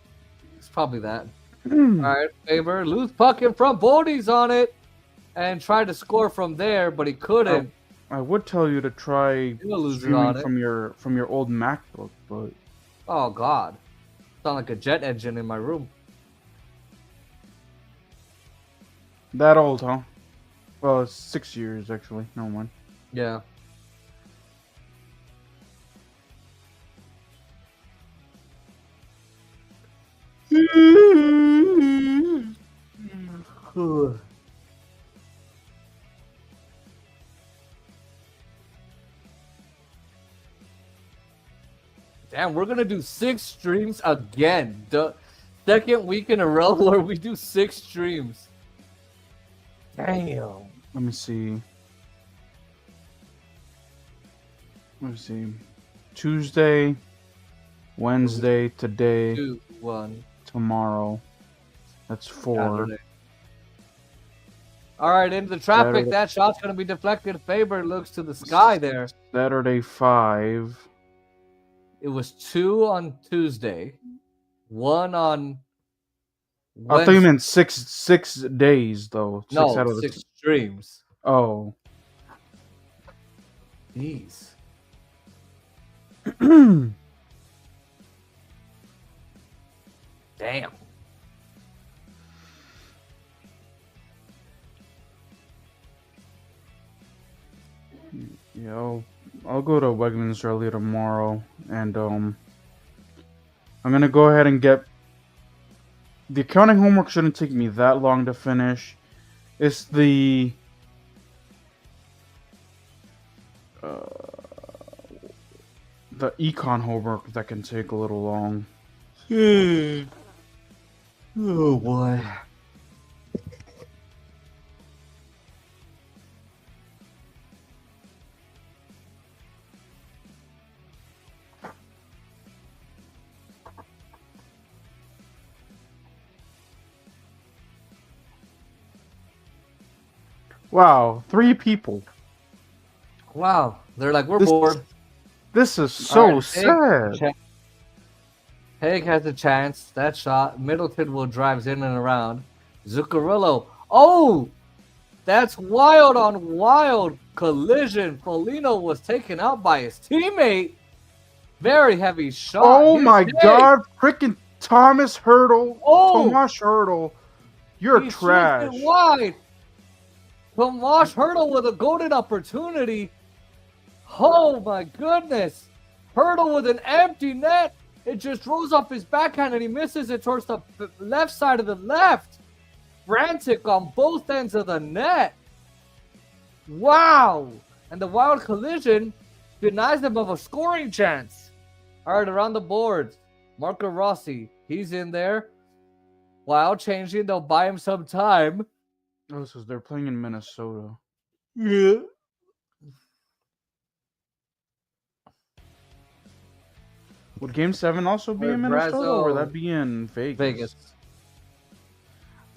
It's probably that. All right, Faber, loose puck in front. Bodie's on it, and tried to score from there, but he couldn't. I would tell you to try You'll lose it streaming on it. from your old MacBook, but Oh God, sound like a jet engine in my room. that old, huh? Well, it's 6 years actually. No mind. Yeah. Damn, we're gonna do 6 streams again. The second week in a row where we do 6 streams. Damn. Let me see. Let me see. Tuesday, Wednesday, today, 2, 1. tomorrow. That's 4. Saturday. All right, into the traffic. Saturday. That shot's gonna be deflected. Faber looks to the sky there. Saturday, 5. It was 2 on Tuesday, 1 on I thought you meant 6 days though. 6 out no of the 6 streams. Oh. Jeez. Damn. Yeah, I'll go to Wegmans early tomorrow, and I'm gonna go ahead and get the accounting homework. Shouldn't take me that long to finish. It's the econ homework that can take a little long. Oh boy. Wow, 3 people. Wow. They're like, we're This- bored. This is so All right, sad. Haig has a chance. That shot. Middleton will drives in and around. Zuccarello. Oh! That's wild on wild collision. Folino was taken out by his teammate. Very heavy shot. Oh Here's my Haig. God! Freaking Thomas Hurdle. Oh! Tomas Hurdle. You're He shoots trash. it wide. Tomas Hurdle with a golden opportunity. Oh my goodness. Hurdle with an empty net. It just rolls off his backhand and he misses it towards the left side of the left. Frantic on both ends of the net. Wow. And the wild collision denies them of a scoring chance. All right, around the boards. Marco Rossi. He's in there. While changing, they'll buy him some time. Oh, this is they're playing in Minnesota. Yeah. Would Game 7 also be in Minnesota, or would that be in Vegas? Vegas.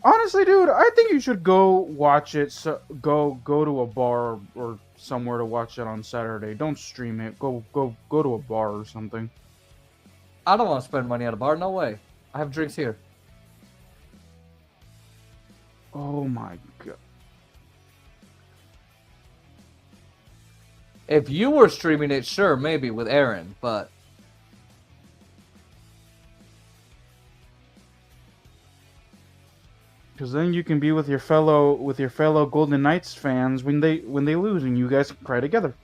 Honestly, dude, I think you should go watch it. So go to a bar or somewhere to watch it on Saturday. Don't stream it. Go to a bar or something. I don't want to spend money at a bar. No way. I have drinks here. Oh my God. If you were streaming it, sure, maybe with Aaron, but Because then you can be with your fellow Golden Knights fans when they lose, and you guys can cry together.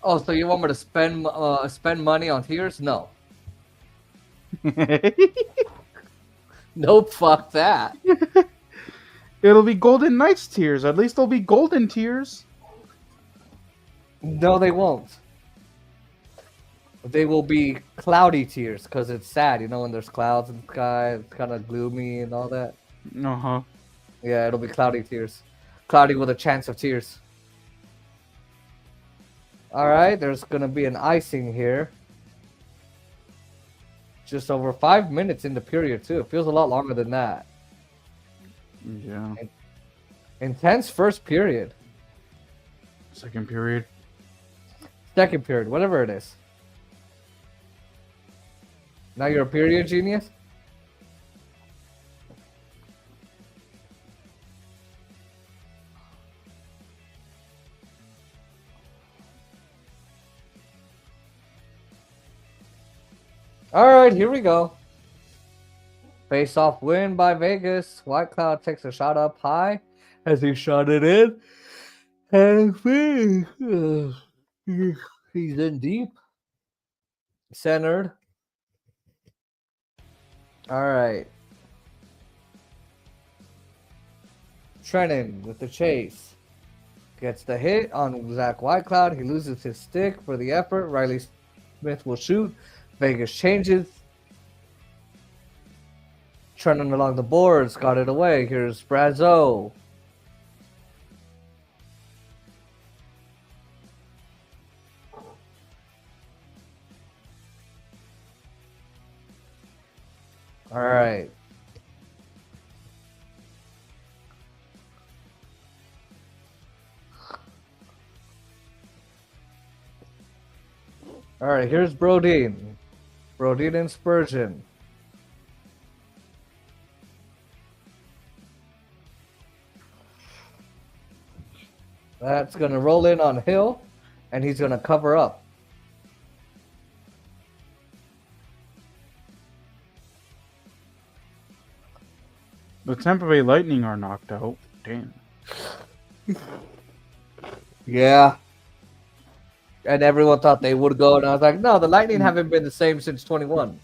oh, so you want me to spend money on tiers? No, nope, fuck that. It'll be Golden Knights tears. At least they'll be golden tears. No, they won't. They will be cloudy tears because it's sad, you know, when there's clouds in the sky, it's kind of gloomy and all that. Uh-huh. Yeah, it'll be cloudy tears. Cloudy with a chance of tears. Alright, there's gonna be an icing here. Just over 5 minutes in the period, too. It feels a lot longer than that. Yeah. Intense first period. Second period. Second period, whatever it is. Now you're a period genius? Alright, here we go. Face-off win by Vegas. White Cloud takes a shot up high as he shot it in. And he's in deep. Centered. Alright. Trennan with the chase. Gets the hit on Zach Whitecloud. He loses his stick for the effort. Riley Smith will shoot. Vegas changes. Trennan along the boards. Got it away. Here's Brazo. All right. All right, here's Brodeen. Brodeen and Spurgeon. That's going to roll in on Hill, and he's going to cover up. The Tampa Bay Lightning are knocked out. Damn. Yeah. And everyone thought they would go, and I was like, no, the Lightning haven't been the same since 21.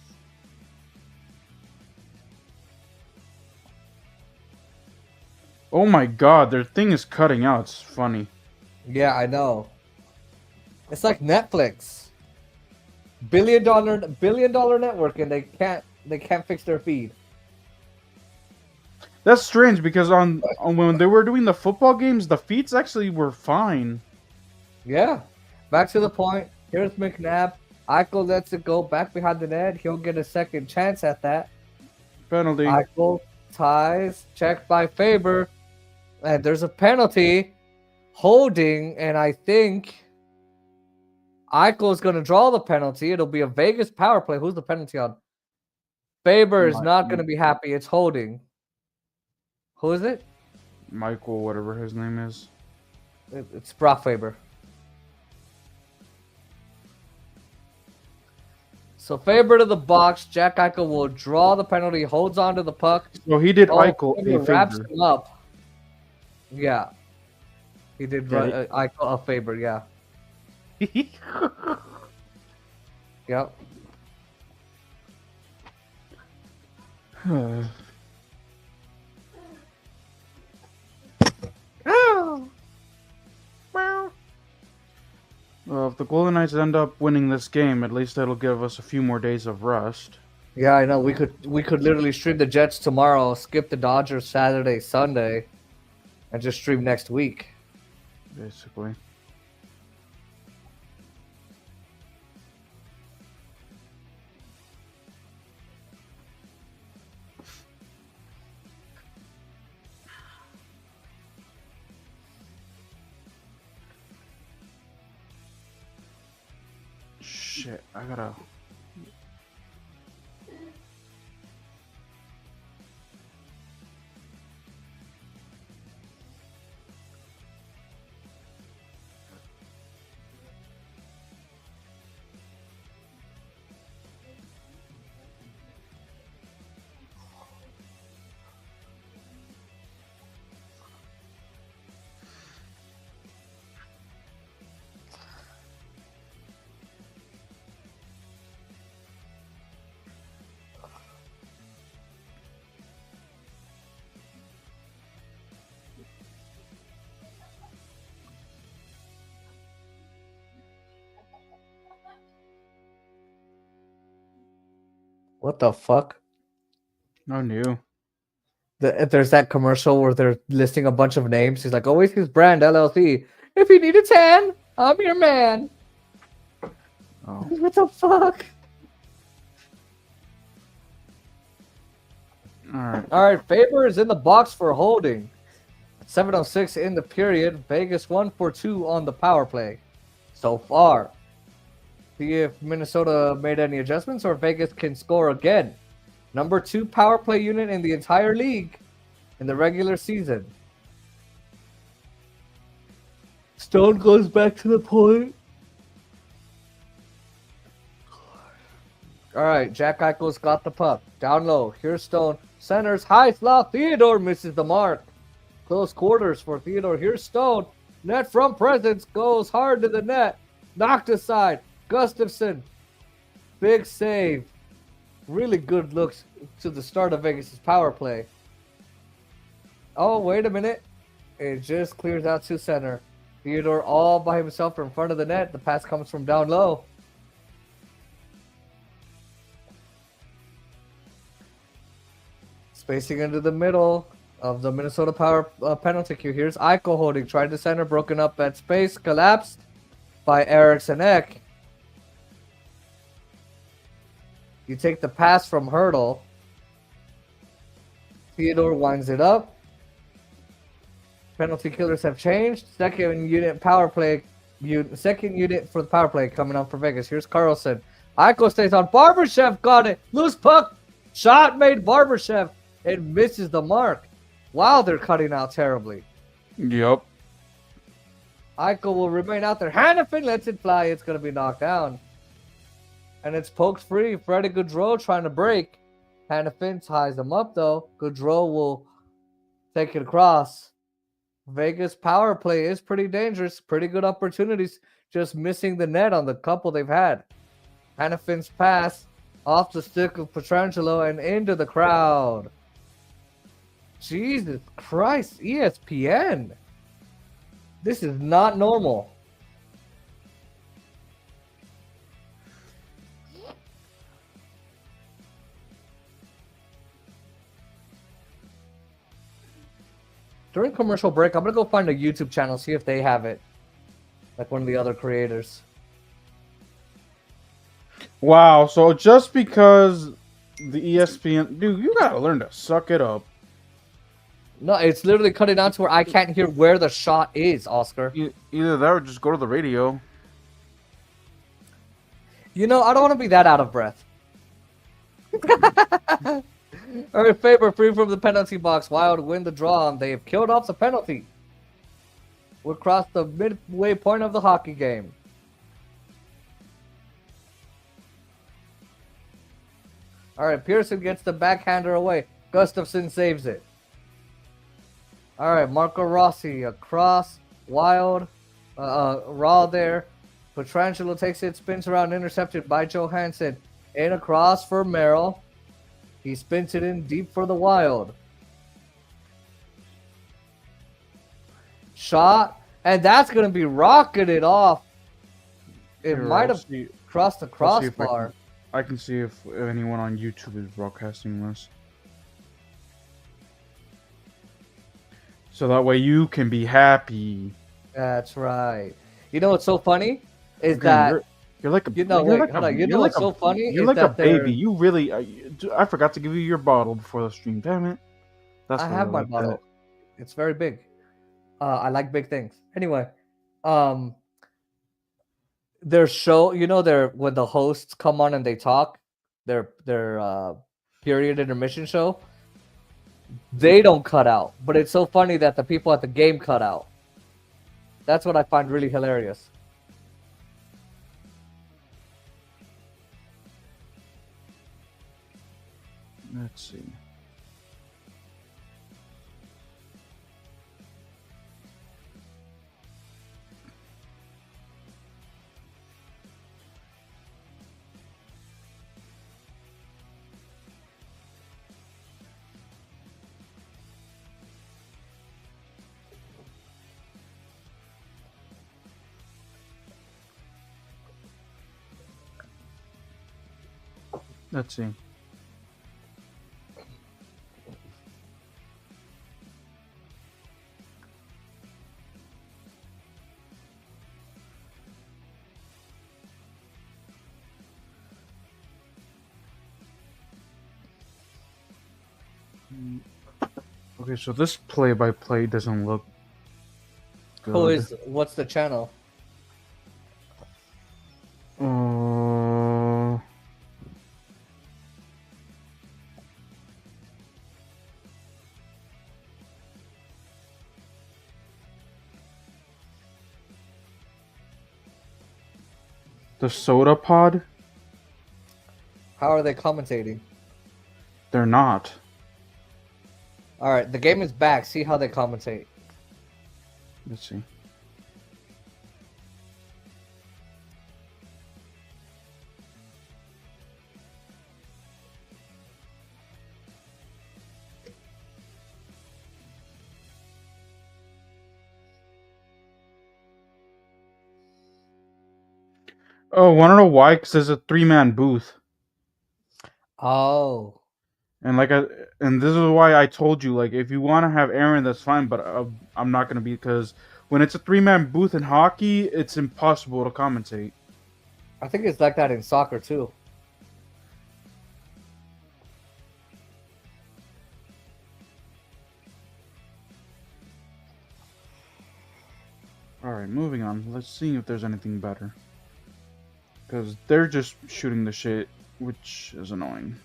Oh my God, their thing is cutting out. It's funny. Yeah, I know. It's like Netflix. Billion dollar network, and they can't fix their feed. That's strange because on when they were doing the football games, the feeds actually were fine. Yeah. Back to the point. Here's McNabb. Eichel lets it go back behind the net. He'll get a second chance at that. Penalty. Eichel ties. Checked by Faber. And there's a penalty holding, and I think Eichel's going to draw the penalty. It'll be a Vegas power play. Who's the penalty on? Faber is not going to be happy. It's holding. Who is it? Michael, whatever his name is. It's Brock Faber. So Faber to the box. Jack Eichel will draw the penalty. Holds on to the puck. So he did Eichel Faber a wraps favor. him up. Yeah. He did Yeah, Eichel a Faber, yeah. Yep. Well, if the Golden Knights end up winning this game, at least that'll give us a few more days of rest. Yeah, I know. We could literally stream the Jets tomorrow, skip the Dodgers Saturday, Sunday, and just stream next week. Basically. Shit, I gotta... What the fuck? Oh, new. There's that commercial where they're listing a bunch of names. He's like, always his brand LLC. If you need a tan, I'm your man. Oh. What the fuck? Alright. All right, Faber is in the box for holding. 7:06 in the period. Vegas 1 for 2 on the power play so far. See if Minnesota made any adjustments or Vegas can score again. Number 2 power play unit in the entire league in the regular season. Stone goes back to the point. All right, Jack Eichel's got the puck. Down low. Here's Stone. Centers. High slot. Theodore misses the mark. Close quarters for Theodore. Here's Stone. Net from presence. Goes hard to the net. Knocked aside. Gustafson. Big save. Really good looks to the start of Vegas' power play. Oh, wait a minute. It just clears out to center. Theodore all by himself in front of the net. The pass comes from down low. Spacing into the middle of the Minnesota Power penalty queue. Here's Eichel holding. Tried to center. Broken up at space. Collapsed by Eriksson Ek. You take the pass from Hurdle. Theodore winds it up. Penalty killers have changed. Second unit power play. Second unit for the power play coming up for Vegas. Here's Carlson. Eichel stays on. Barbashev got it. Loose puck. Shot made Barbashev. It misses the mark. Wow, they're cutting out terribly. Yep. Eichel will remain out there. Hannafin lets it fly. It's going to be knocked down. And it's poked free. Freddie Gaudreau trying to break. Hannafin ties him up, though. Gaudreau will take it across. Vegas power play is pretty dangerous. Pretty good opportunities. Just missing the net on the couple they've had. Hannafin's pass off the stick of Pietrangelo and into the crowd. Jesus Christ, ESPN. This is not normal. During commercial break, I'm going to go find a YouTube channel, see if they have it. Like one of the other creators. Wow, so just because the ESPN... Dude, you gotta learn to suck it up. No, it's literally cutting out to where I can't hear where the shot is, Oscar. Either that or just go to the radio. You know, I don't want to be that out of breath. All right, Faber free from the penalty box. Wild win the draw, and they have killed off the penalty. We're across the midway point of the hockey game. All right, Pearson gets the backhander away. Gustafsson saves it. All right, Marco Rossi across. Wild. Raw there. Petrangelo takes it, spins around, intercepted by Johansson. In across for Merrill. He spins it in deep for the Wild. Shot. And that's going to be rocketed off. It Here, might I'll have see- crossed the I'll see if crossbar. I can see if anyone on YouTube is broadcasting this. So that way you can be happy. That's right. You know what's so funny? Is Again, that... you're like a You know, you're wait, like hold a- on. You you're know like what's a- so funny? You're is like a that they're- baby. You really I forgot to give you your bottle before the stream. Damn it. That's I why have you're my like bottle. that. It's very big. I like big things. Anyway, their show, you know, when the hosts come on and they talk, their period intermission show, they don't cut out. But it's so funny that the people at the game cut out. That's what I find really hilarious. Let's see. Let's see. Okay, so this play-by-play doesn't look good. What's the channel? Uh, the Soda Pod? How are they commentating? They're not. All right, the game is back. See how they commentate. Let's see. Oh, wanna know why? Because there's a 3-man booth. Oh. And and this is why I told you, like, if you want to have Aaron, that's fine, but I'm not gonna be, because when it's a 3-man booth in hockey, it's impossible to commentate. I think it's like that in soccer too. All right, moving on. Let's see if there's anything better, because they're just shooting the shit, which is annoying.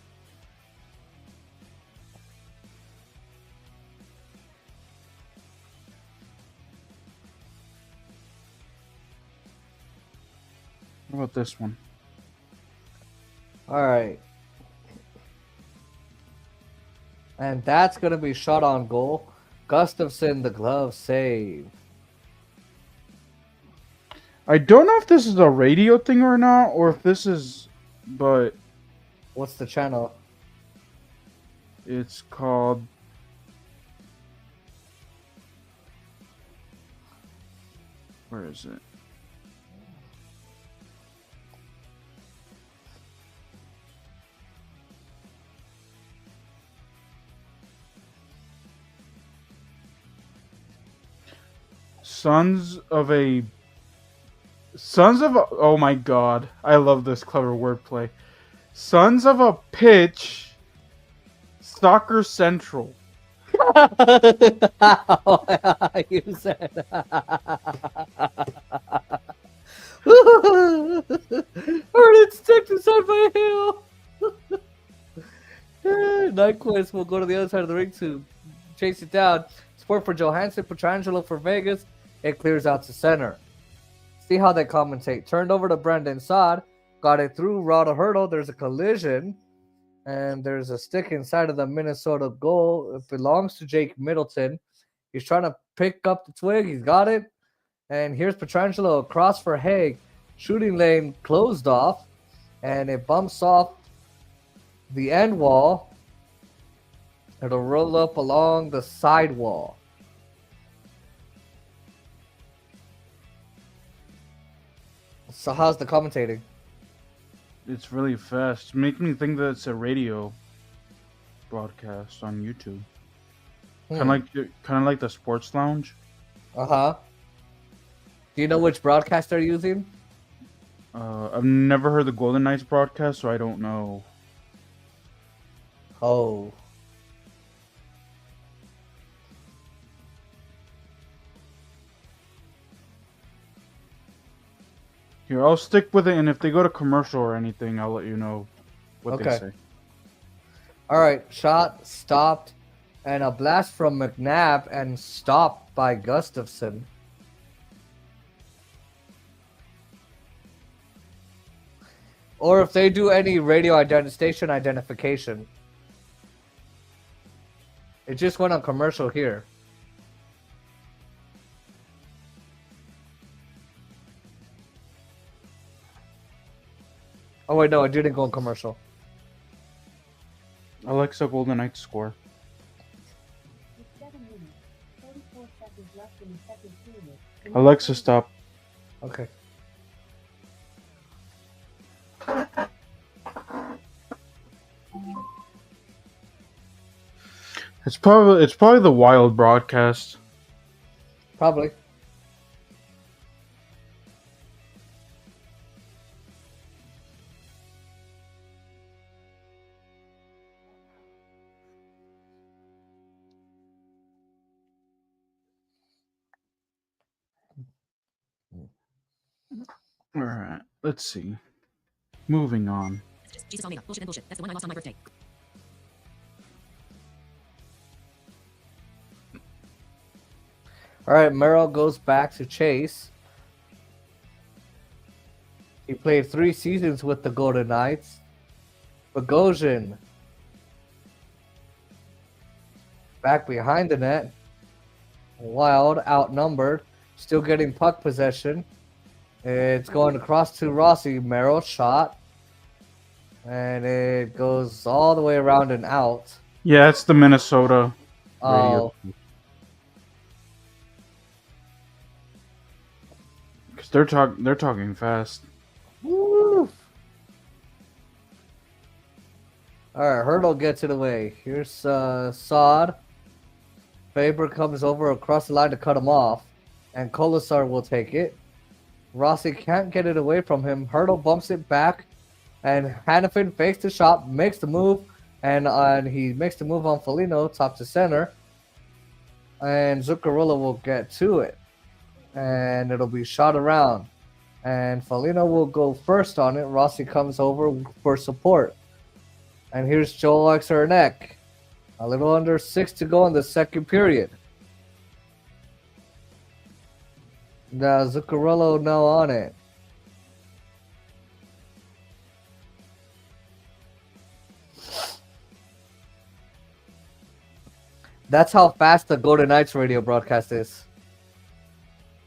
What about this one? All right. And that's going to be shot on goal. Gustafsson, the glove save. I don't know if this is a radio thing or not, or if this is, but What's the channel? it's called. Where is it? Sons of a. Oh my god. I love this clever wordplay. Sons of a Pitch. Soccer Central. You said. Heard it stick inside my heel. Nyquist will go to the other side of the ring to chase it down. Support for Johansson, Petrangelo for Vegas. It clears out to center. See how they commentate. Turned over to Brendan Saad. Got it through Rada Hurdle. There's a collision. And there's a stick inside of the Minnesota goal. It belongs to Jake Middleton. He's trying to pick up the twig. He's got it. And here's Petrangelo across for Haig. Shooting lane closed off. And it bumps off the end wall. It'll roll up along the side wall. So how's the commentating? It's really fast. Make me think that it's a radio broadcast on YouTube. Kind of like the Sports Lounge. Uh-huh. Do you know which broadcast they're using? I've never heard the Golden Knights broadcast, so I don't know. Oh. Here, I'll stick with it, and if they go to commercial or anything, I'll let you know what they say. All right, shot stopped, and a blast from McNabb and stopped by Gustafson. Or if they do any radio station identification. It just went on commercial here. Oh wait, no, it didn't go on commercial. Alexa, Golden Knights score. With 7 minutes, 44 seconds left in the second period. Alexa, stop. Okay. It's probably the Wild broadcast. Probably. All right, let's see. Moving on. Jesus Almeida. Bullshit and bullshit. That's the one I lost on my birthday. All right, Merrill goes back to Chase. He played 3 seasons with the Golden Knights. Bogosian back behind the net. Wild outnumbered, still getting puck possession. It's going across to Rossi. Merrill shot, and it goes all the way around and out. Yeah, it's the Minnesota radio. Oh. Because they're talking fast. Woo. All right, Hurdle gets it away. Here's Sod. Faber comes over across the line to cut him off, and Kolasar will take it. Rossi can't get it away from him. Hurdle bumps it back, and Hannafin fakes the shot, makes the move, and he makes the move on Foligno, top to center. And Zuccarello will get to it, and it'll be shot around. And Foligno will go first on it. Rossi comes over for support. And here's Joel Exernek. A little under 6 to go in the second period. Now Zuccarello now on it. That's how fast the Golden Knights radio broadcast is.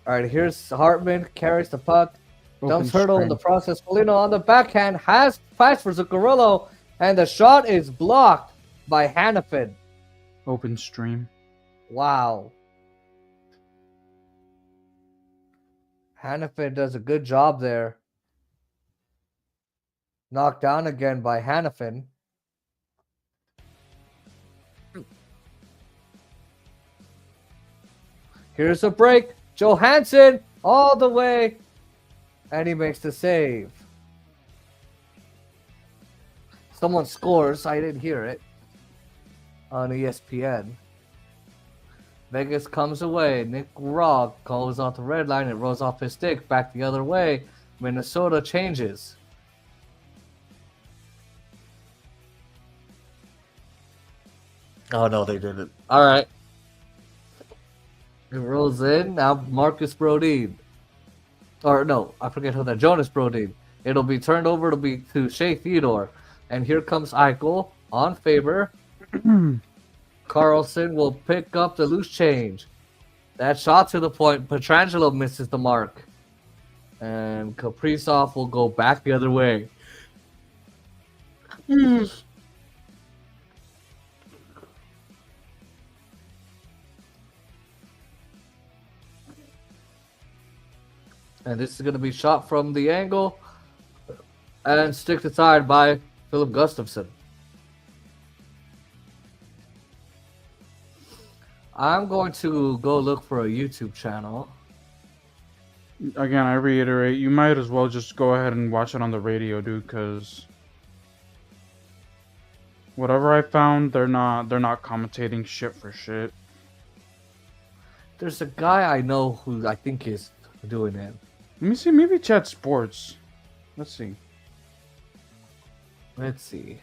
All right, here's Hartman, carries the puck, dumps Hurdle in the process. Foligno on the backhand, has pass for Zuccarello, and the shot is blocked by Hannafin. Open stream. Wow. Hannafin does a good job there. Knocked down again by Hannafin. Here's a break. Johansson all the way. And he makes the save. Someone scores. I didn't hear it on ESPN. Vegas comes away. Nick Rock goes off the red line. It rolls off his stick. Back the other way. Minnesota changes. Oh, no, they didn't. All right. It rolls in. Now Marcus Brodeen. Or no, I forget who that. Jonas Brodeen. It'll be turned over to Shea Theodore. And here comes Eichel on Faber. Carlson will pick up the loose change. That shot to the point. Pietrangelo misses the mark. And Kaprizov will go back the other way. And this is going to be shot from the angle and sticked aside by Philip Gustafsson. I'm going to go look for a YouTube channel. Again, I reiterate, you might as well just go ahead and watch it on the radio, dude, because whatever I found, they're not commentating shit for shit. There's a guy I know who I think is doing it. Let me see, maybe Chat Sports. Let's see. Let's see.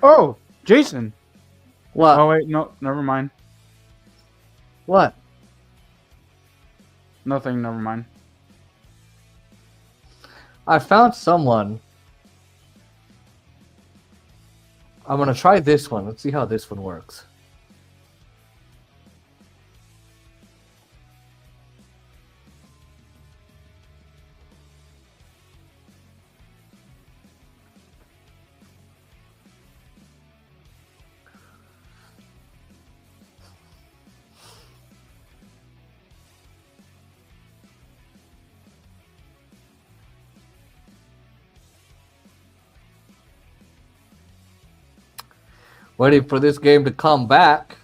Oh, Jason. What? Oh wait, no, never mind. What? Nothing, never mind. I found someone. I'm going to try this one. Let's see how this one works. Waiting for this game to come back.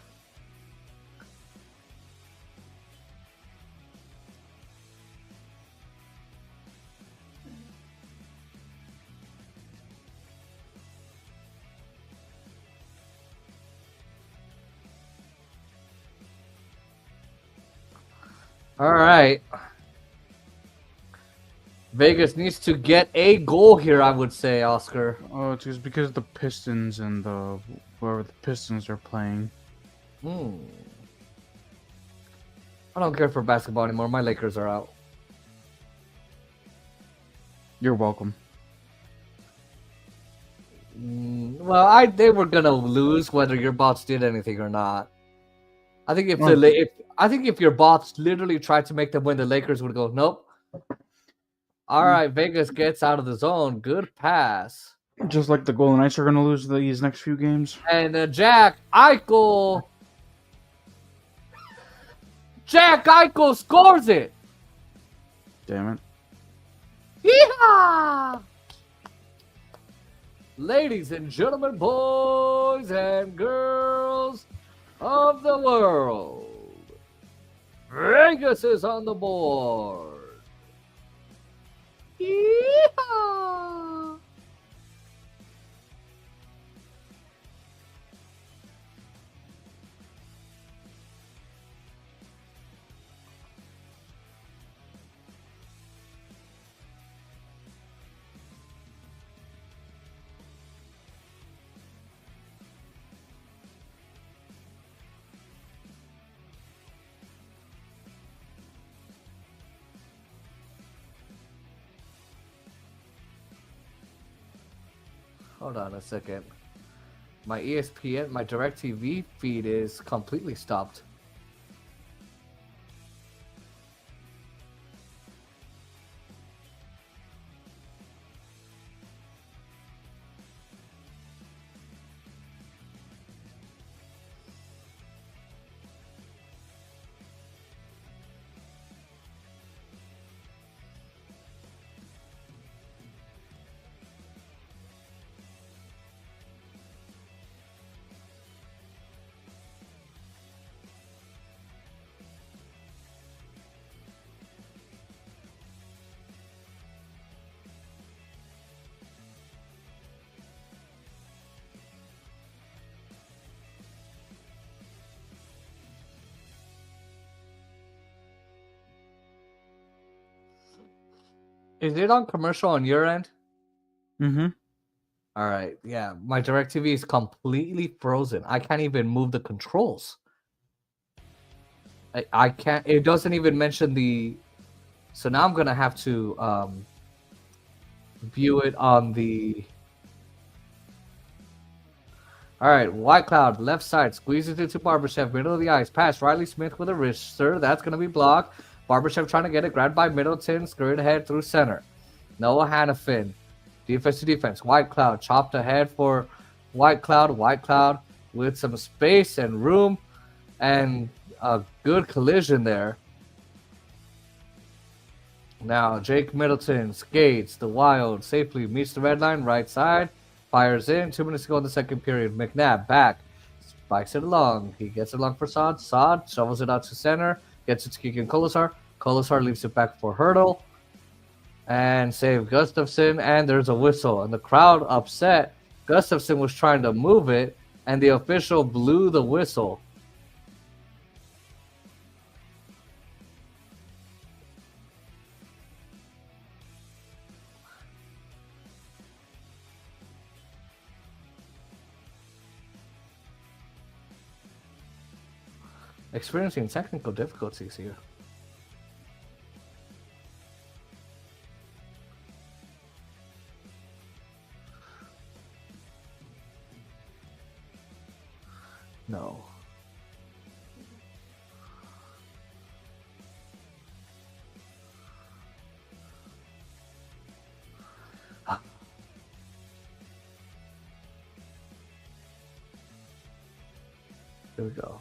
All right. Vegas needs to get a goal here, I would say, Oscar. Oh, it's just because the Pistons and whoever the Pistons are playing. I don't care for basketball anymore. My Lakers are out. You're welcome. Well, they were gonna lose whether your bots did anything or not. I think if your bots literally tried to make them win, the Lakers would go, nope. All right, Vegas gets out of the zone. Good pass. Just like the Golden Knights are going to lose these next few games. And Jack Eichel scores it. Damn it. Yeehaw! Ladies and gentlemen, boys and girls of the world, Vegas is on the board. Yeehaw! Hold on a second. My ESPN, my DirecTV feed is completely stopped. Is it on commercial on your end? Mm-hmm. All right. Yeah, my DirecTV is completely frozen. I can't even move the controls. I can't. It doesn't even mention the. So now I'm gonna have to view it on the. All right, White Cloud, left side, squeezes into Barbashev, middle of the ice, pass Riley Smith with a wrister. That's going to be blocked. Barbashev trying to get it, grabbed by Middleton, scurried ahead through center. Noah Hannafin, defense to defense. White Cloud chopped ahead for White Cloud. White Cloud with some space and room and a good collision there. Now Jake Middleton skates the Wild safely, meets the red line, right side. Fires in. 2 minutes to go in the second period. McNabb back. Spikes it along. He gets it along for Sod. Sod shovels it out to center. Gets it to Keegan Kolasar. Kolasar leaves it back for Hurdle. And save Gustafson. And there's a whistle. And the crowd upset. Gustafson was trying to move it. And the official blew the whistle. Experiencing technical difficulties here. No. Here we go.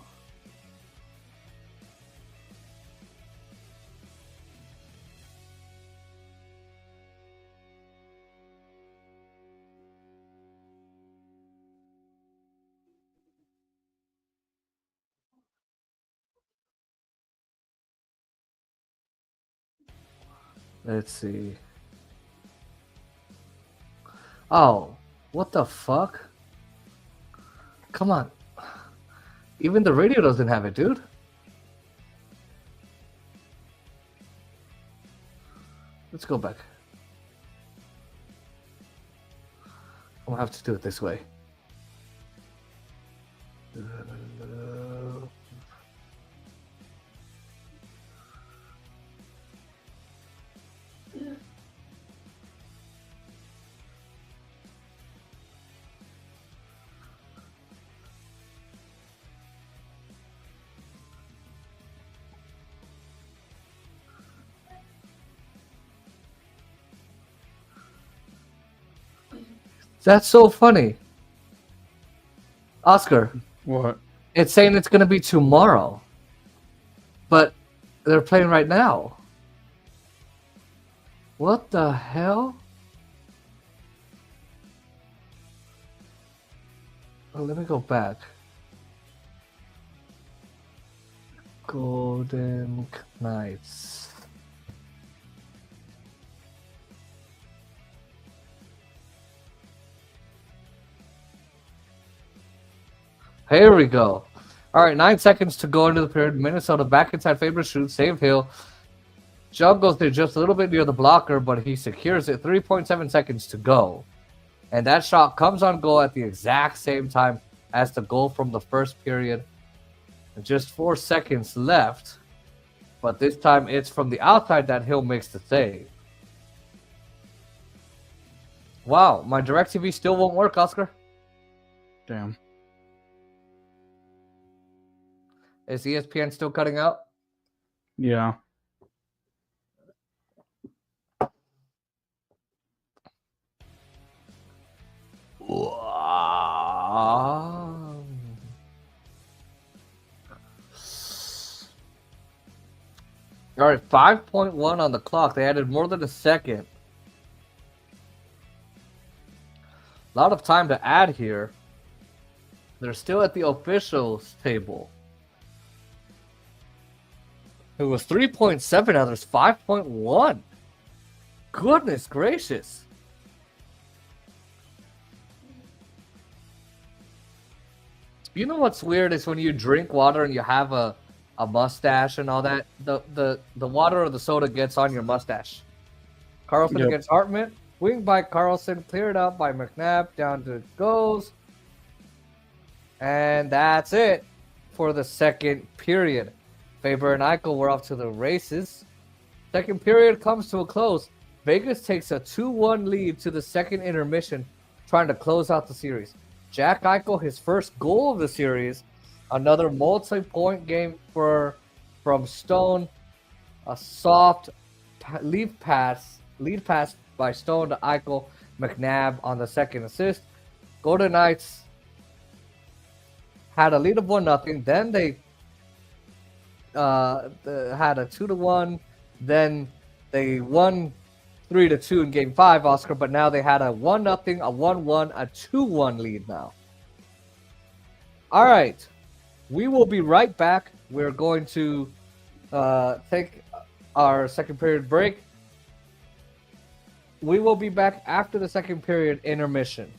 Let's see. Oh, what the fuck? Come on. Even the radio doesn't have it, dude. Let's go back. I'm gonna have to do it this way. That's so funny. Oscar, What? it's saying it's going to be tomorrow. But they're playing right now. What the hell? Oh, let me go back. Golden Knights. Here we go. All right, 9 seconds to go into the period. Minnesota back inside favorite shoot. Save Hill. Jump goes there just a little bit near the blocker, but he secures it. 3.7 seconds to go. And that shot comes on goal at the exact same time as the goal from the first period. And just 4 seconds left. But this time it's from the outside that Hill makes the save. Wow, my DirecTV still won't work, Oscar. Damn. Is ESPN still cutting out? Yeah. Wow. All right, 5.1 on the clock. They added more than a second. A lot of time to add here. They're still at the officials table. It was 3.7, now there's 5.1. Goodness gracious. You know what's weird is when you drink water and you have a mustache and all that, the water or the soda gets on your mustache. Carlson Yep. against Hartman. Wing by Carlson, cleared out by McNabb, down to goes. And that's it for the second period. Faber and Eichel were off to the races. Second period comes to a close. Vegas takes a 2-1 lead to the second intermission, trying to close out the series. Jack Eichel, his first goal of the series. Another multi-point game from Stone. A soft lead pass by Stone to Eichel. McNabb on the second assist. Golden Knights had a lead of 1-0. Then they had a 2-1. Then they won 3-2 in Game 5, Oscar. But now they had a 1-0, a 1-1, a 2-1 lead now. All right. We will be right back. We're going to take our second period break. We will be back after the second period intermission.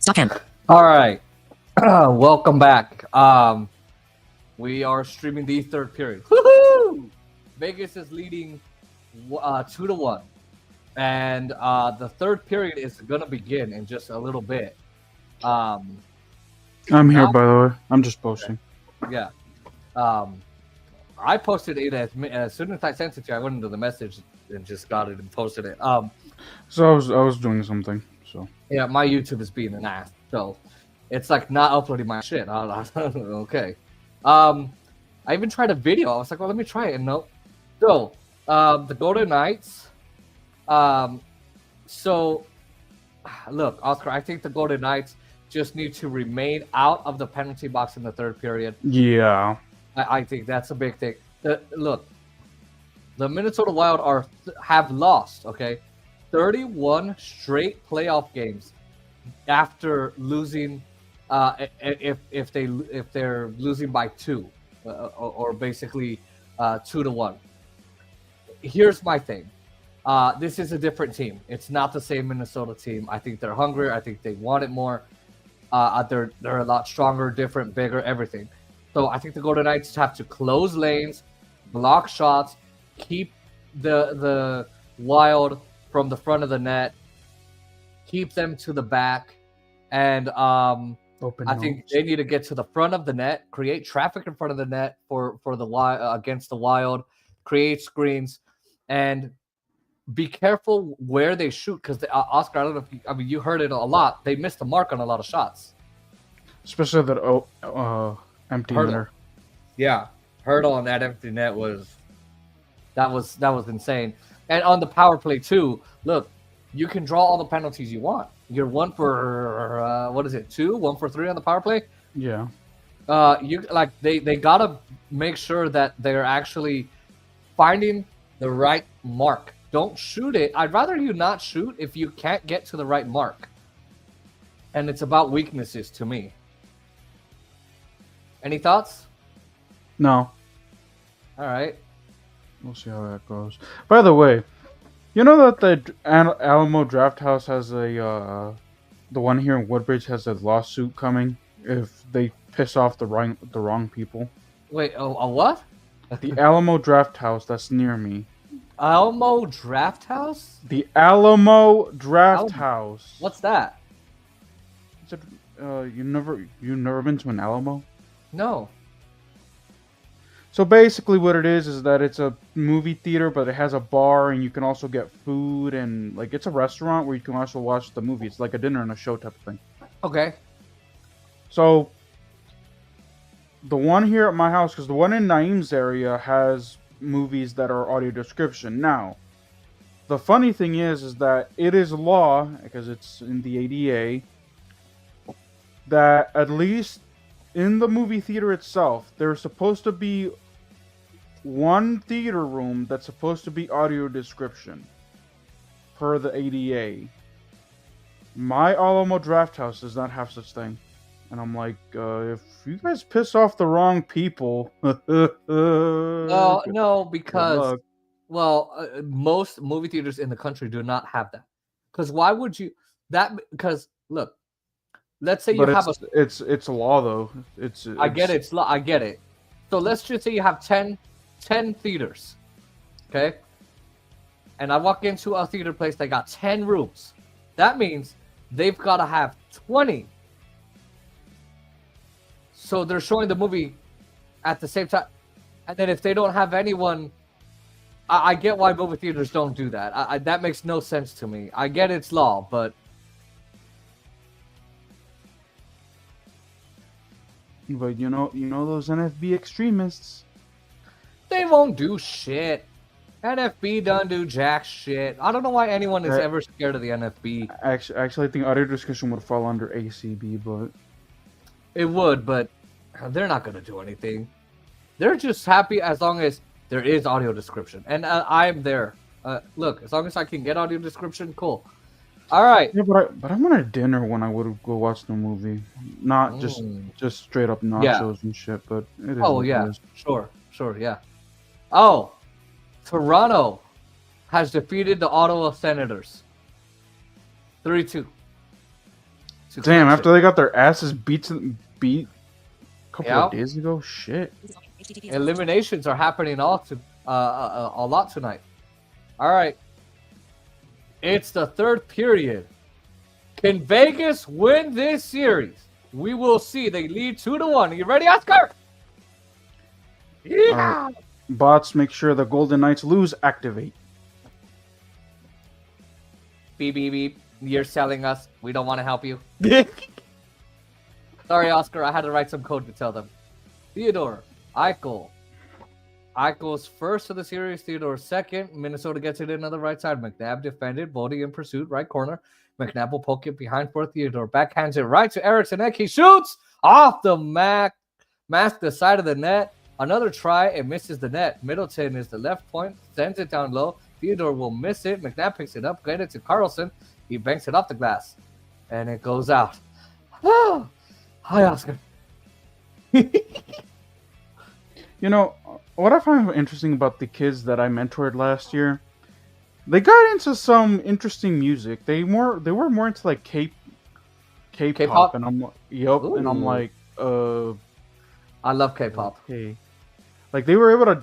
Stop cam. All right. Welcome back. We are streaming the third period. Woohoo! Vegas is leading 2-1. And the third period is going to begin in just a little bit. I'm here, now- by the way. I'm just posting. Yeah. I posted it as soon as I sent it to you. I went into the message and just got it and posted it. So I was doing something. So Yeah, my YouTube is being an ass, so it's like not uploading my shit. Okay. I even tried a video. I was like, well, let me try it, and nope. So, the Golden Knights. So, look, Oscar, I think the Golden Knights just need to remain out of the penalty box in the third period. yeah, I think that's a big thing. Look, the Minnesota Wild have lost, okay, 31 straight playoff games after losing. If they're losing by 2, or basically 2-1. Here's my thing. This is a different team. It's not the same Minnesota team. I think they're hungrier. I think they want it more. They're a lot stronger, different, bigger, everything. So I think the Golden Knights have to close lanes, block shots, keep the Wild from the front of the net, keep them to the back, and open. I think they need to get to the front of the net, create traffic in front of the net for the Wild against the Wild, create screens, and be careful where they shoot, because Oscar, I don't know if you heard it a lot. They missed the mark on a lot of shots, especially that empty Hurdle. netter. Yeah, hurdle on that empty net was insane. And on the power play too. Look, you can draw all the penalties you want. You're 1 for 2, 1 for 3 on the power play. Yeah. They gotta make sure that they're actually finding the right mark. Don't shoot it. I'd rather you not shoot if you can't get to the right mark. And it's about weaknesses to me. Any thoughts? No. All right. We'll see how that goes. By the way, you know that the Alamo Draft House has the one here in Woodbridge has a lawsuit coming if they piss off the wrong people. Wait, a what? The Alamo Draft House that's near me. Alamo Draft House? The Alamo Draft House. What's that? Is it, you never been to an Alamo? No. So basically what it is that it's a movie theater, but it has a bar, and you can also get food, and like it's a restaurant where you can also watch the movie. It's like a dinner and a show type of thing. Okay. So the one here at my house, because the one in Naeem's area has movies that are audio description. Now, the funny thing is that it is law, because it's in the ADA, that at least in the movie theater itself, there's supposed to be one theater room that's supposed to be audio description per the ADA. My Alamo Draft House does not have such thing. And I'm like, if you guys piss off the wrong people... No, because... Well, most movie theaters in the country do not have that. Because why would you... Because, look, let's say it's a law, though. I get it. It's law. I get it. So let's just say you have 10 theaters, okay? And I walk into a theater place that got 10 rooms. That means they've got to have 20. So they're showing the movie at the same time. And then if they don't have anyone... I get why movie theaters don't do that. That makes no sense to me. I get it's law, but... But you know those NFB extremists. They won't do shit. NFB don't do jack shit. I don't know why anyone is ever scared of the NFB. Actually, I think audio description would fall under ACB, but... It would, but they're not going to do anything. They're just happy as long as there is audio description. And I'm there. Look, as long as I can get audio description, cool. All right. Yeah, but I wanted dinner when I would go watch the movie. Not just straight up nachos and shit, but it is. Oh, yeah. Sure, yeah. Oh, Toronto has defeated the Ottawa Senators 3-2 to Damn, clinch after it. they got their asses beat a couple Yeah. of days ago, shit. Eliminations are happening a lot tonight. All right. It's the third period. Can Vegas win this series? We will see. They lead 2-1. Are you ready, Oscar? Yeah. Alright. Bots, make sure the Golden Knights lose. Activate. Beep, beep, beep. You're selling us. We don't want to help you. Sorry, Oscar. I had to write some code to tell them. Theodore, Eichel. Eichel's first of the series. Theodore second. Minnesota gets it in on the right side. McNabb defended. Bodie in pursuit. Right corner. McNabb will poke it behind for Theodore. Backhands it right to Eriksson Ek. He shoots off the mask the side of the net. Another try. It misses the net. Middleton is the left point. Sends it down low. Theodore will miss it. McNabb picks it up. Get it to Carlson. He banks it off the glass. And it goes out. Oh, hi, Oscar. You know, what I find interesting about the kids that I mentored last year, they got into some interesting music. They were more into like K-pop, K-pop? and I'm like, yup, and I'm Ooh. like, I love K-pop. okay. Like they were able to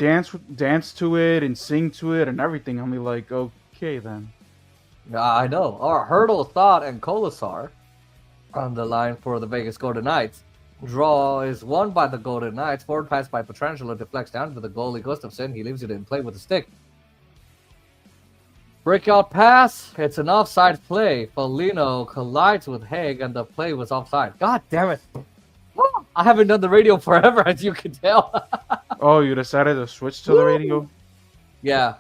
dance to it and sing to it and everything. I'm like, okay then. I know. Our Hurdle, Thought, and Kolasar on the line for the Vegas Golden Knights. Draw is won by the Golden Knights. Forward pass by Pietrangelo deflects down to the goalie Gustafsson. He leaves it in play with a stick. Breakout pass. It's an offside play. Foligno collides with Haig, and the play was offside. God damn it. I haven't done the radio forever, as you can tell. Oh, you decided to switch to the radio? Yeah.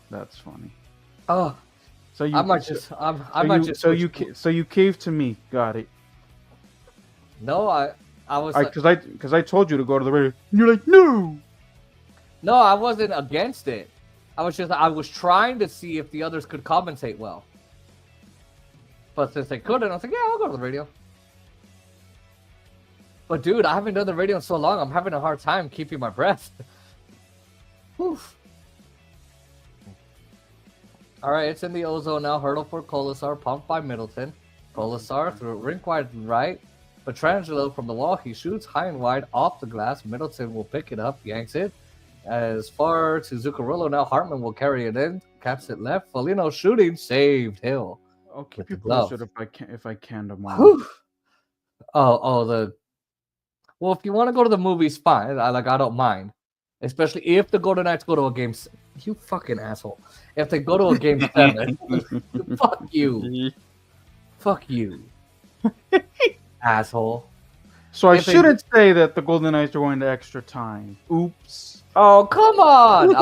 That's funny. Oh, So you I might just. I might just. so switch you caved to me. Got it. No, I was. Like, Because I told you to go to the radio. And you're like, no. no, I wasn't against it. I was trying to see if the others could compensate well. But since they couldn't, I was like, yeah, I'll go to the radio. But dude, I haven't done the radio in so long. I'm having a hard time keeping my breath. Oof. All right, it's in the ozone now. Hurdle for Kolasar, pumped by Middleton. Kolasar through rink wide right. Pietrangelo from the wall. He shoots high and wide off the glass. Middleton will pick it up, yanks it. As far to Zuccarello now. Hartman will carry it in. Caps it left. Foligno shooting. Saved Hill. I'll With keep the you glove. posted if I can tomorrow. Whew. Well, if you want to go to the movies, fine. I don't mind. Especially if the Golden Knights go to a game. You fucking asshole. If they go to a game 7, fuck you. Fuck you. Asshole. So I If they- shouldn't say that the Golden Knights are going to extra time. Oops. Oh, come on.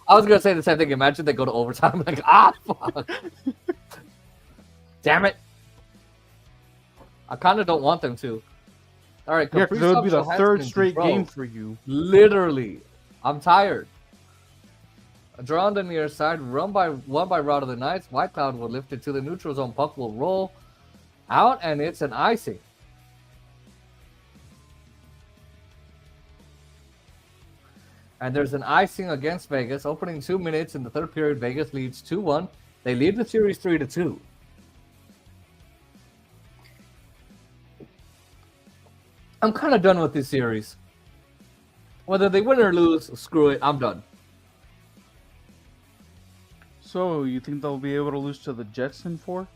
I was gonna say the same thing. Imagine they go to overtime. Like, fuck. Damn it. I kind of don't want them to. All right, Yeah, because it would be the Kaprizov third has straight control. game for you. Literally. I'm tired. A draw on the near side, won by Rod of the Knights. Whitecloud will lift it to the neutral zone. Puck will roll out, and it's an icing. And there's an icing against Vegas. Opening 2 minutes in the third period, Vegas leads 2-1. They lead the series 3-2. I'm kind of done with this series. Whether they win or lose, screw it. I'm done. So you think they'll be able to lose to the Jets in 4?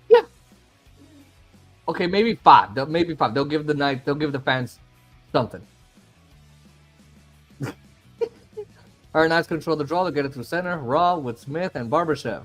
Yeah. Okay, maybe 5. Maybe 5. They'll give the fans something. All right, Knights control the draw. They'll get it through center. Raw with Smith and Barbashev.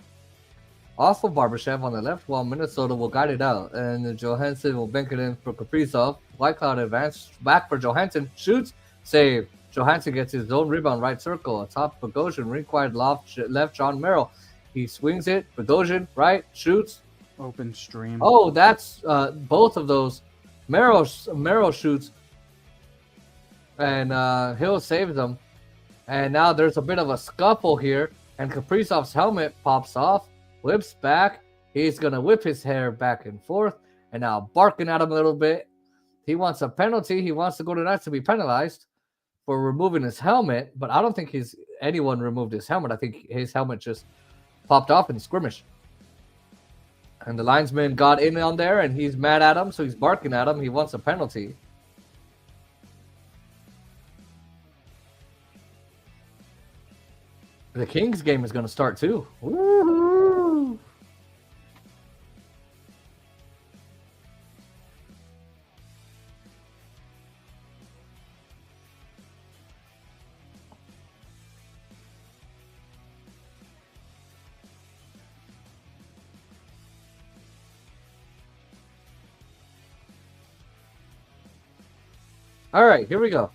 Off of Barbashev on the left, while Minnesota will guide it out. And Johansson will bank it in for Kaprizov. Whitecloud advance back for Johansson. Shoots. Save. Johansson gets his own rebound right circle. Atop Bogosian. Required left John Merrill. He swings it. Bogosian right. Shoots. Open stream. Oh, that's both of those. Merrill shoots. And Hill saves them. And now there's a bit of a scuffle here. And Kaprizov's helmet pops off. Whips back. He's going to whip his hair back and forth. And now barking at him a little bit. He wants a penalty. He wants the Golden Knights to be penalized for removing his helmet. But I don't think anyone removed his helmet. I think his helmet just popped off in skirmish. And the linesman got in on there, and he's mad at him, so he's barking at him. He wants a penalty. The Kings game is going to start too. Woo-hoo! All right, here we go.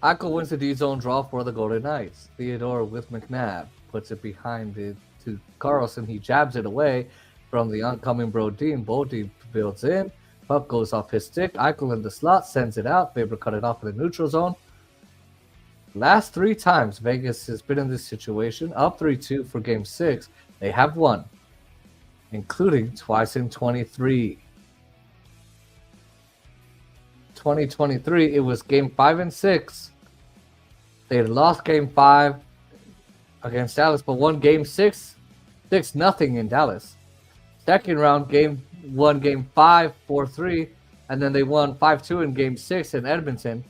Eichel wins the D-zone draw for the Golden Knights. Theodore with McNabb puts it behind it to Carlson. He jabs it away from the oncoming Brodin. Bodie builds in. Puck goes off his stick. Eichel in the slot sends it out. Faber cut it off in the neutral zone. Last 3 times Vegas has been in this situation, up 3-2 for Game 6. They have won, including twice in 2023, it was Game 5 and 6. They had lost Game 5 against Dallas, but won Game 6, 6-0 in Dallas. Second round, Game 1, Game 5, 4-3, and then they won 5-2 in Game 6 in Edmonton.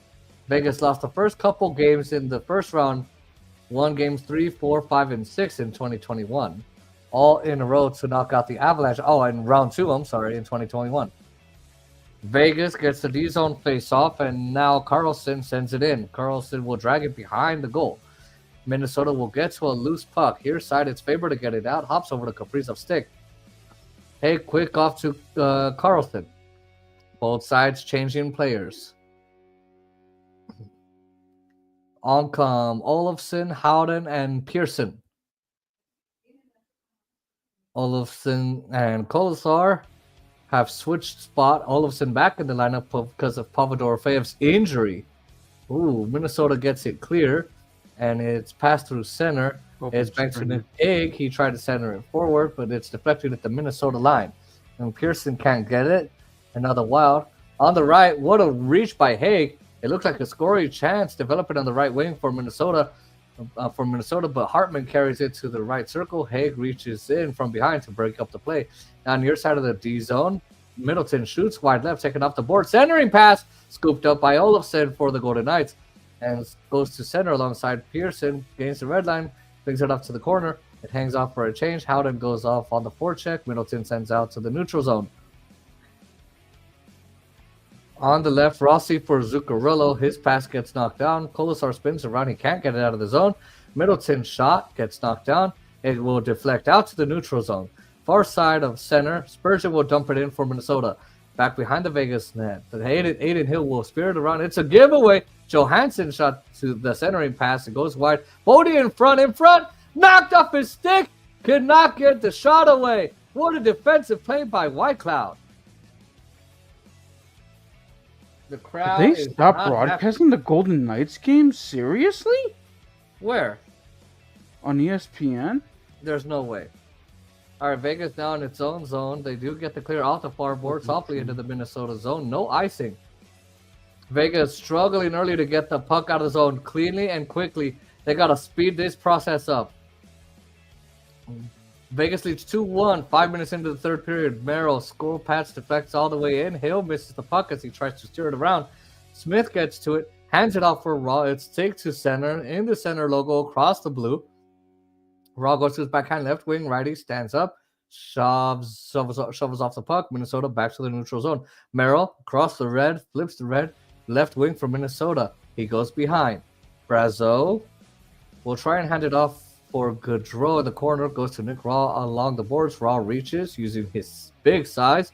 Vegas lost the first couple games in the first round, won Games 3, 4, 5, and 6 in 2021. All in a row to knock out the Avalanche. Oh, and round 2, in 2021. Vegas gets the D-zone face-off, and now Carlson sends it in. Carlson will drag it behind the goal. Minnesota will get to a loose puck. Here's side, it's Faber to get it out. Hops over to Kaprizov's stick. Hey, quick off to Carlson. Both sides changing players. On come Olofsson, Howden, and Pearson. Olofsson and Kolesar have switched spot. Olofsson back in the lineup because of Pavel-Dorofeyev's injury. Ooh, Minnesota gets it clear, and it's passed through center. It's back to the egg. He tried to center it forward, but it's deflected at the Minnesota line. And Pearson can't get it. Another wild. On the right, what a reach by Haig. It looked like a scoring chance developing on the right wing for Minnesota, but Hartman carries it to the right circle. Haig reaches in from behind to break up the play. Now near side of the D zone, Middleton shoots wide left, taken off the board. Centering pass, scooped up by Olofsson for the Golden Knights, and goes to center alongside Pearson, gains the red line, brings it up to the corner. It hangs off for a change. Howden goes off on the forecheck. Middleton sends out to the neutral zone. On the left, Rossi for Zuccarello. His pass gets knocked down. Kolesar spins around. He can't get it out of the zone. Middleton's shot gets knocked down. It will deflect out to the neutral zone. Far side of center. Spurgeon will dump it in for Minnesota. Back behind the Vegas net. The Aiden Hill will spear it around. It's a giveaway. Johansson shot to the centering pass. It goes wide. Bodie in front. Knocked off his stick. Could not get the shot away. What a defensive play by Whitecloud. The crowd. Did they stop broadcasting the Golden Knights game? Seriously? Where? On ESPN? There's no way. All right, Vegas now in its own zone. They do get the clear off the far board, softly into the Minnesota zone. No icing. Vegas struggling early to get the puck out of the zone cleanly and quickly. They got to speed this process up. Vegas leads 2-1, 5 minutes into the third period. Merrill score patch deflects all the way in. Hill misses the puck as he tries to steer it around. Smith gets to it, hands it off for Raw. It's take to center, in the center logo across the blue. Raw goes to his backhand left wing, righty stands up, shovels off the puck. Minnesota back to the neutral zone. Merrill across the red, flips the red, left wing for Minnesota. He goes behind. Brazo will try and hand it off for Gaudreau in the corner, goes to Nick Raw along the boards. Raw reaches using his big size,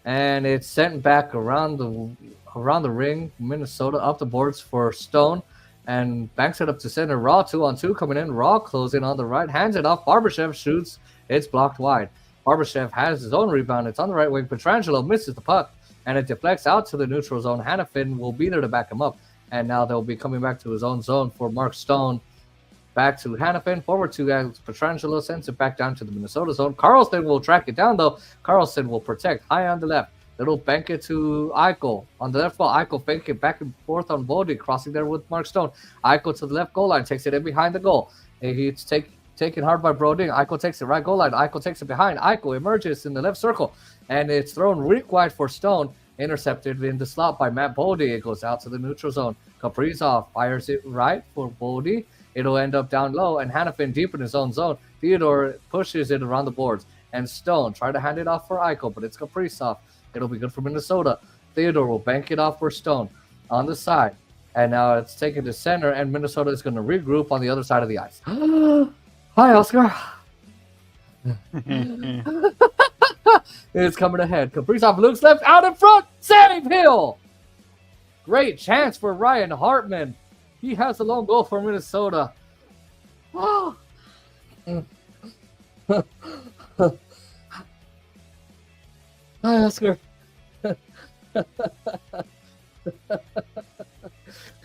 and it's sent back around the ring. Minnesota up the boards for Stone, and banks it up to center. Raw 2-on-2 coming in. Raw closing on the right, hands it off. Barbashev shoots. It's blocked wide. Barbashev has his own rebound. It's on the right wing. Pietrangelo misses the puck, and it deflects out to the neutral zone. Hannafin will be there to back him up, and now they'll be coming back to his own zone for Mark Stone. Back to Hannafin, forward to Pietrangelo, sends it back down to the Minnesota zone. Carlson will track it down, though. Carlson will protect high on the left. Little bank it to Eichel. On the left wall, Eichel bank it back and forth on Bodie, crossing there with Mark Stone. Eichel to the left goal line, takes it in behind the goal. He takes taken hard by Broding. Eichel takes the right goal line. Eichel takes it behind. Eichel emerges in the left circle, and it's thrown real wide for Stone. Intercepted in the slot by Matt Boldy. It goes out to the neutral zone. Kaprizov fires it right for Boldy. It'll end up down low, and Hanifin deep in his own zone. Theodore pushes it around the boards, and Stone try to hand it off for Eichel, but it's Kaprizov. It'll be good for Minnesota. Theodore will bank it off for Stone on the side, and now it's taken to center, and Minnesota is going to regroup on the other side of the ice. Hi, Oscar. It's coming ahead. Kaprizov looks left, out in front. Save Hill. Great chance for Ryan Hartman. He has a lone goal for Minnesota. Oh. Hi, Oscar.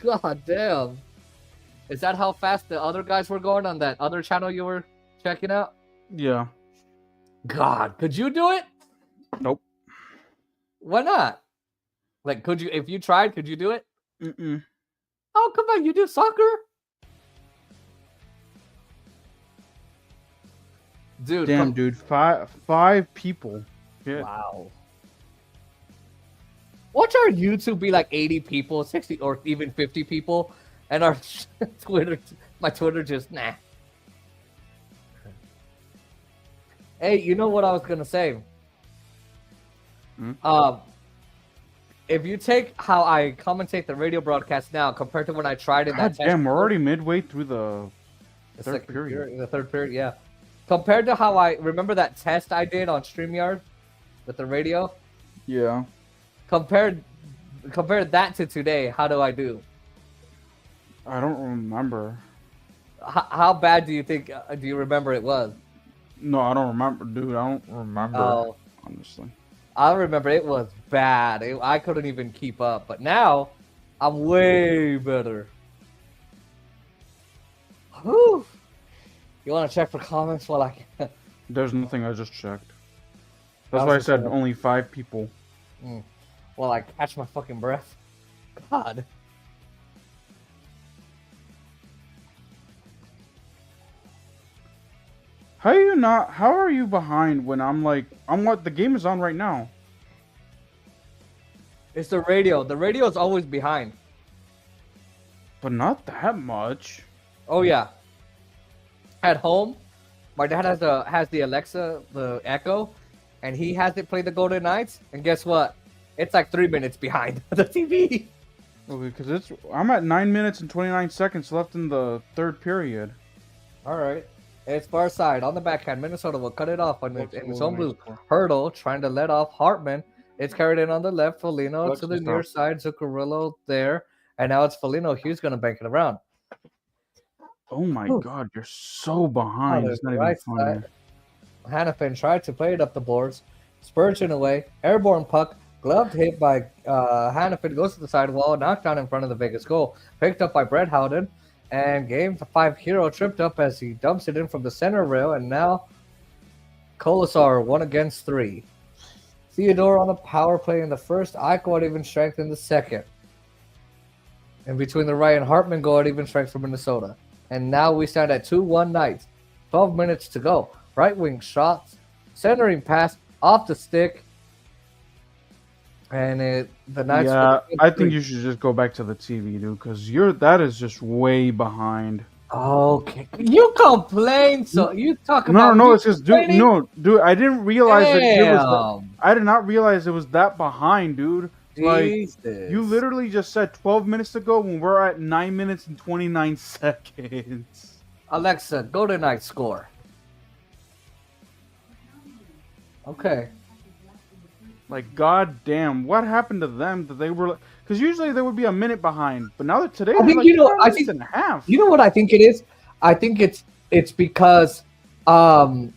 God damn. Is that how fast the other guys were going on that other channel you were checking out? Yeah. God, could you do it? Nope. Why not? Like, could you, if you tried, could you do it? Mm-mm. Oh, come on, you do soccer? Dude. Damn, dude. Five people. Yeah. Wow. Watch our YouTube be like 80 people, 60, or even 50 people, and our my Twitter just, nah. Hey, you know what I was gonna say? If you take how I commentate the radio broadcast now compared to when I tried it, God damn, we're already midway through the third period. The third period, yeah. Compared to how I remember that test I did on StreamYard with the radio. Yeah. Compare that to today. How do I do? I don't remember. How bad do you think? Do you remember it was? No, I don't remember, dude. I don't remember. Oh. Honestly. I remember it was bad. I couldn't even keep up. But now, I'm way better. Whew. You want to check for comments while I can? There's nothing. I just checked. That's why I said only 5 people. While I catch my fucking breath. God. How are you behind when the game is on right now? It's the radio. The radio is always behind. But not that much. Oh yeah. At home, my dad has the Alexa, the Echo, and he has it play the Golden Knights, and guess what? It's like 3 minutes behind the TV. Okay, because I'm at 9 minutes and 29 seconds left in the third period. All right. It's far side on the backhand. Minnesota will cut it off in its own blue. Hurdle trying to let off Hartman. It's carried in on the left. Foligno to the near side. Zuccarello there. And now it's Foligno. He's going to bank it around. Oh my God, you're so behind. It's not even funny. Hanifin tried to play it up the boards. Spurgeon away. Airborne puck. Gloved hit by Hanifin. Goes to the sidewall. Knocked down in front of the Vegas goal. Picked up by Brett Howden. And game 5 hero tripped up as he dumps it in from the center rail. And now Colasar 1 against 3. Theodore on the power play in the first. Eichel at even strength in the second. And between the Ryan Hartman goal at even strength for Minnesota. And now we stand at 2-1 Knights. 12 minutes to go. Right wing shots. Centering pass off the stick. And the Knights. Yeah, I think you should just go back to the TV, dude, because that is just way behind. Okay, you complain, so you talk about. No, it's just dude. No, dude, I didn't realize that it was. I did not realize it was that behind, dude. Like you literally just said 12 minutes ago when we're at 9 minutes and 29 seconds. Alexa, Golden Knights score. Okay. Like, goddamn, what happened to them that they were? Because usually they would be a minute behind, but now that today I think like I think and a half. You know what I think it is? I think it's because I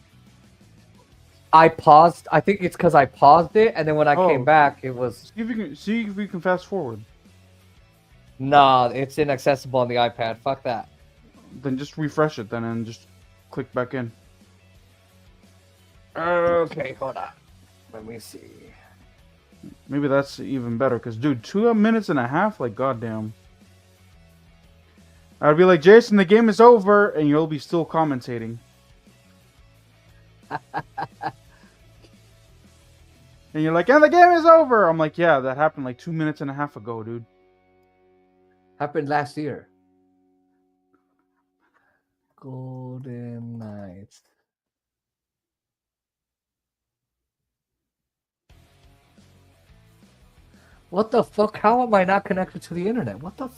paused. I think it's because I paused it, and then when I came back, it was. See if you can fast forward. Nah, it's inaccessible on the iPad. Fuck that. Then just refresh it then and just click back in. Okay, hold on. Let me see. Maybe that's even better, because, dude, 2 minutes and a half? Like, goddamn. I'd be like, Jason, the game is over, and you'll be still commentating. And you're like, and the game is over. I'm like, yeah, that happened like 2.5 minutes ago, dude. Happened last year. Golden Knights. What the fuck? How am I not connected to the internet? What the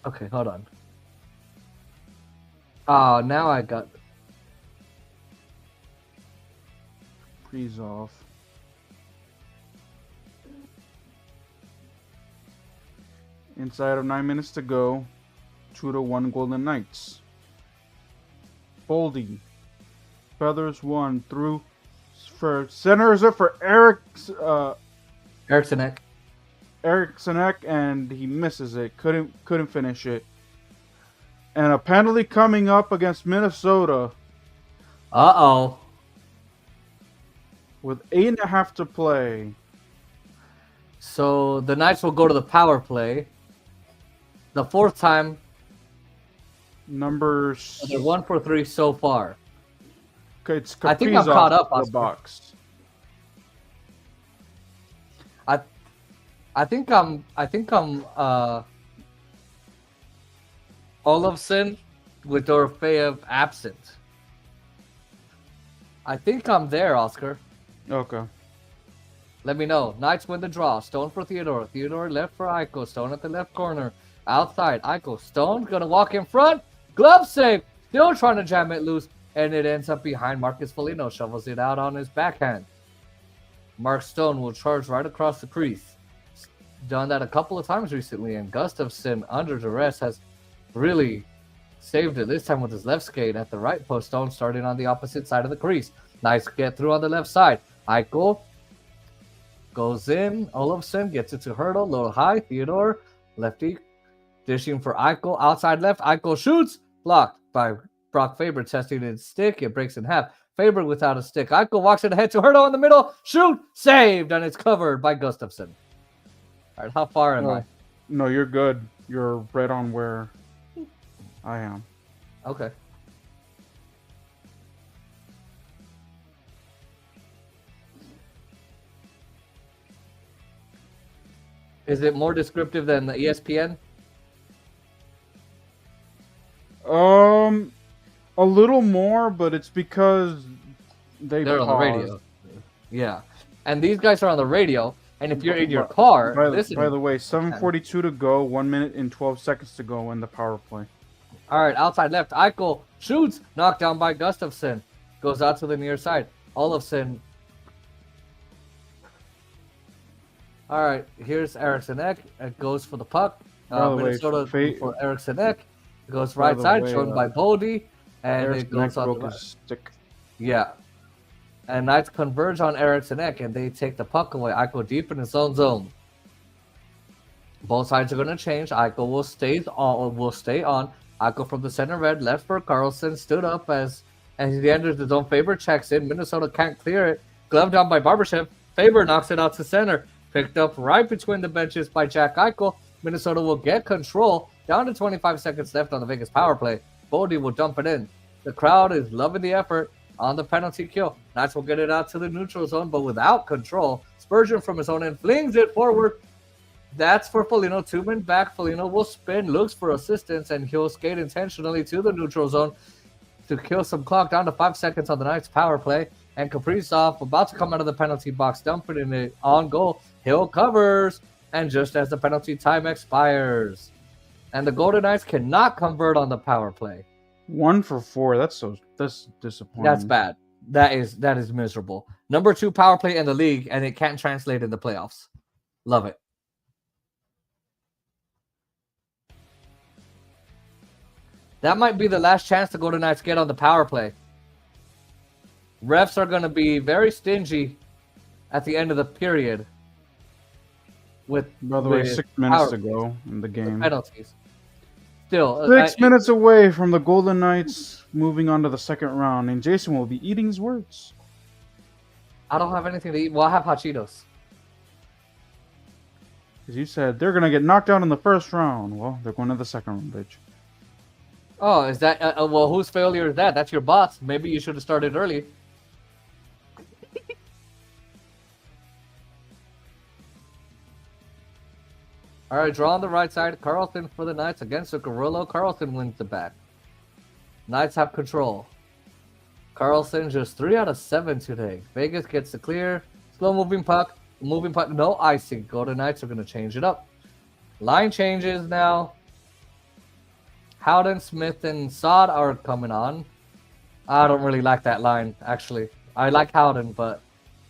Okay, hold on. Oh, now I got... Freeze off. Inside of 9 minutes to go. 2-1 Golden Knights. Boldy. Feathers one through for centers it for Eriksson. Eriksson, and he misses it. Couldn't finish it. And a penalty coming up against Minnesota Uh-oh. with 8.5 to play. So the Knights will go to the power play. The fourth time, Numbers. they're 1 for 3 so far. Okay, it's I think I'm caught up, the Oscar. box. I think I'm Olofsson with Dorofeyev absent. I think I'm there, Oscar. Okay. Let me know. Knights win the draw. Stone for Theodore. Theodore left for Eichel. Stone at the left corner. Outside. Eichel. Stone gonna walk in front. Glove save. Still trying to jam it loose. And it ends up behind Marcus Foligno. Shovels it out on his backhand. Mark Stone will charge right across the crease. Done that a couple of times recently. And Gustafsson, under duress, has really saved it. This time with his left skate at the right post. Stone starting on the opposite side of the crease. Nice get through on the left side. Eichel goes in. Olofsson gets it to Hurdle. Little high. Theodore. Lefty. Dishing for Eichel. Outside left. Eichel shoots. Blocked by Brock Faber. Testing his stick. It breaks in half. Faber without a stick. Eichel walks it ahead to Hurdle in the middle. Shoot. Saved. And it's covered by Gustafsson. All right. How far am I? No, you're good. You're right on where I am. Okay. Is it more descriptive than the ESPN? A little more, but it's because They're on the paused. radio. Yeah. And these guys are on the radio. And if you're in your car, By the way, 7:42 to go, 1 minute and 12 seconds to go in the power play. All right, outside left. Eichel shoots. Knocked down by Gustafsson. Goes out to the near side. Olofsson. All right, here's Eriksson. It goes for the puck. By the way, Minnesota for Eriksson. It goes By right the side, way, shown by Boldy. And it goes on the broke right. his stick. Yeah. And Knights converge on Eriksson and they take the puck away. Eichel deep in his own zone. Both sides are going to change. Eichel will stay on. Eichel from the center red, left for Carlson, stood up as he enters the zone. Faber checks in. Minnesota can't clear it. Glove down by Barbashev. Faber knocks it out to center. Picked up right between the benches by Jack Eichel. Minnesota will get control. Down to 25 seconds left on the Vegas power play. Boldy will dump it in. The crowd is loving the effort on the penalty kill. Knights will get it out to the neutral zone, but without control. Spurgeon from his own end flings it forward. That's for Foligno. 2 men back. Foligno will spin, looks for assistance, and he'll skate intentionally to the neutral zone to kill some clock. Down to 5 seconds on the Knights power play. And Kaprizov about to come out of the penalty box, dumping it on goal. Hill covers, and just as the penalty time expires. And the Golden Knights cannot convert on the power play. 1 for 4. That's disappointing. That's bad. That is miserable. Number 2 power play in the league, and it can't translate in the playoffs. Love it. That might be the last chance the Golden Knights get on the power play. Refs are going to be very stingy at the end of the period. By the way, 6 minutes to go in the game. Penalties. Still, 6 minutes away from the Golden Knights moving on to the second round, and Jason will be eating his words. I don't have anything to eat. Well, I have hot Cheetos. Because you said they're going to get knocked out in the first round. Well, they're going to the second round, bitch. Oh, is that well? Whose failure is that? That's your boss. Maybe you should have started early. All right, draw on the right side. Carlson for the Knights against Zuccarello. Carlson wins the back. Knights have control. Carlson just 3 out of 7 today. Vegas gets the clear. Slow moving puck. Moving puck. No icing. Golden Knights are going to change it up. Line changes now. Howden, Smith, and Sod are coming on. I don't really like that line, actually. I like Howden, but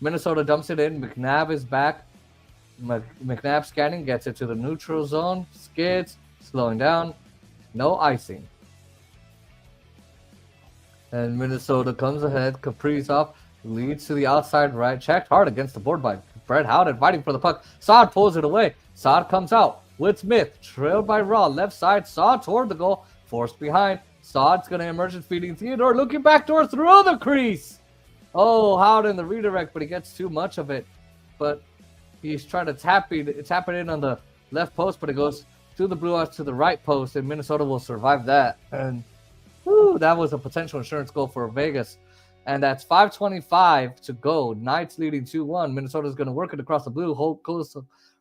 Minnesota dumps it in. McNabb is back. McNabb scanning, gets it to the neutral zone. Skids, slowing down. No icing. And Minnesota comes ahead. Kaprizov leads to the outside right. Checked hard against the board by Brett Howden, fighting for the puck. Sod pulls it away. Sod comes out with Smith, trailed by Raw. Left side, Sod toward the goal. Forced behind. Sod's going to emerge and feeding Theodore. Looking backdoor through the crease. Oh, Howden the redirect, but he gets too much of it. But he's trying to tap it in on the left post, but it goes through the blue ice to the right post, and Minnesota will survive that. And whew, that was a potential insurance goal for Vegas. And that's 5:25 to go. Knights leading 2-1. Minnesota's going to work it across the blue,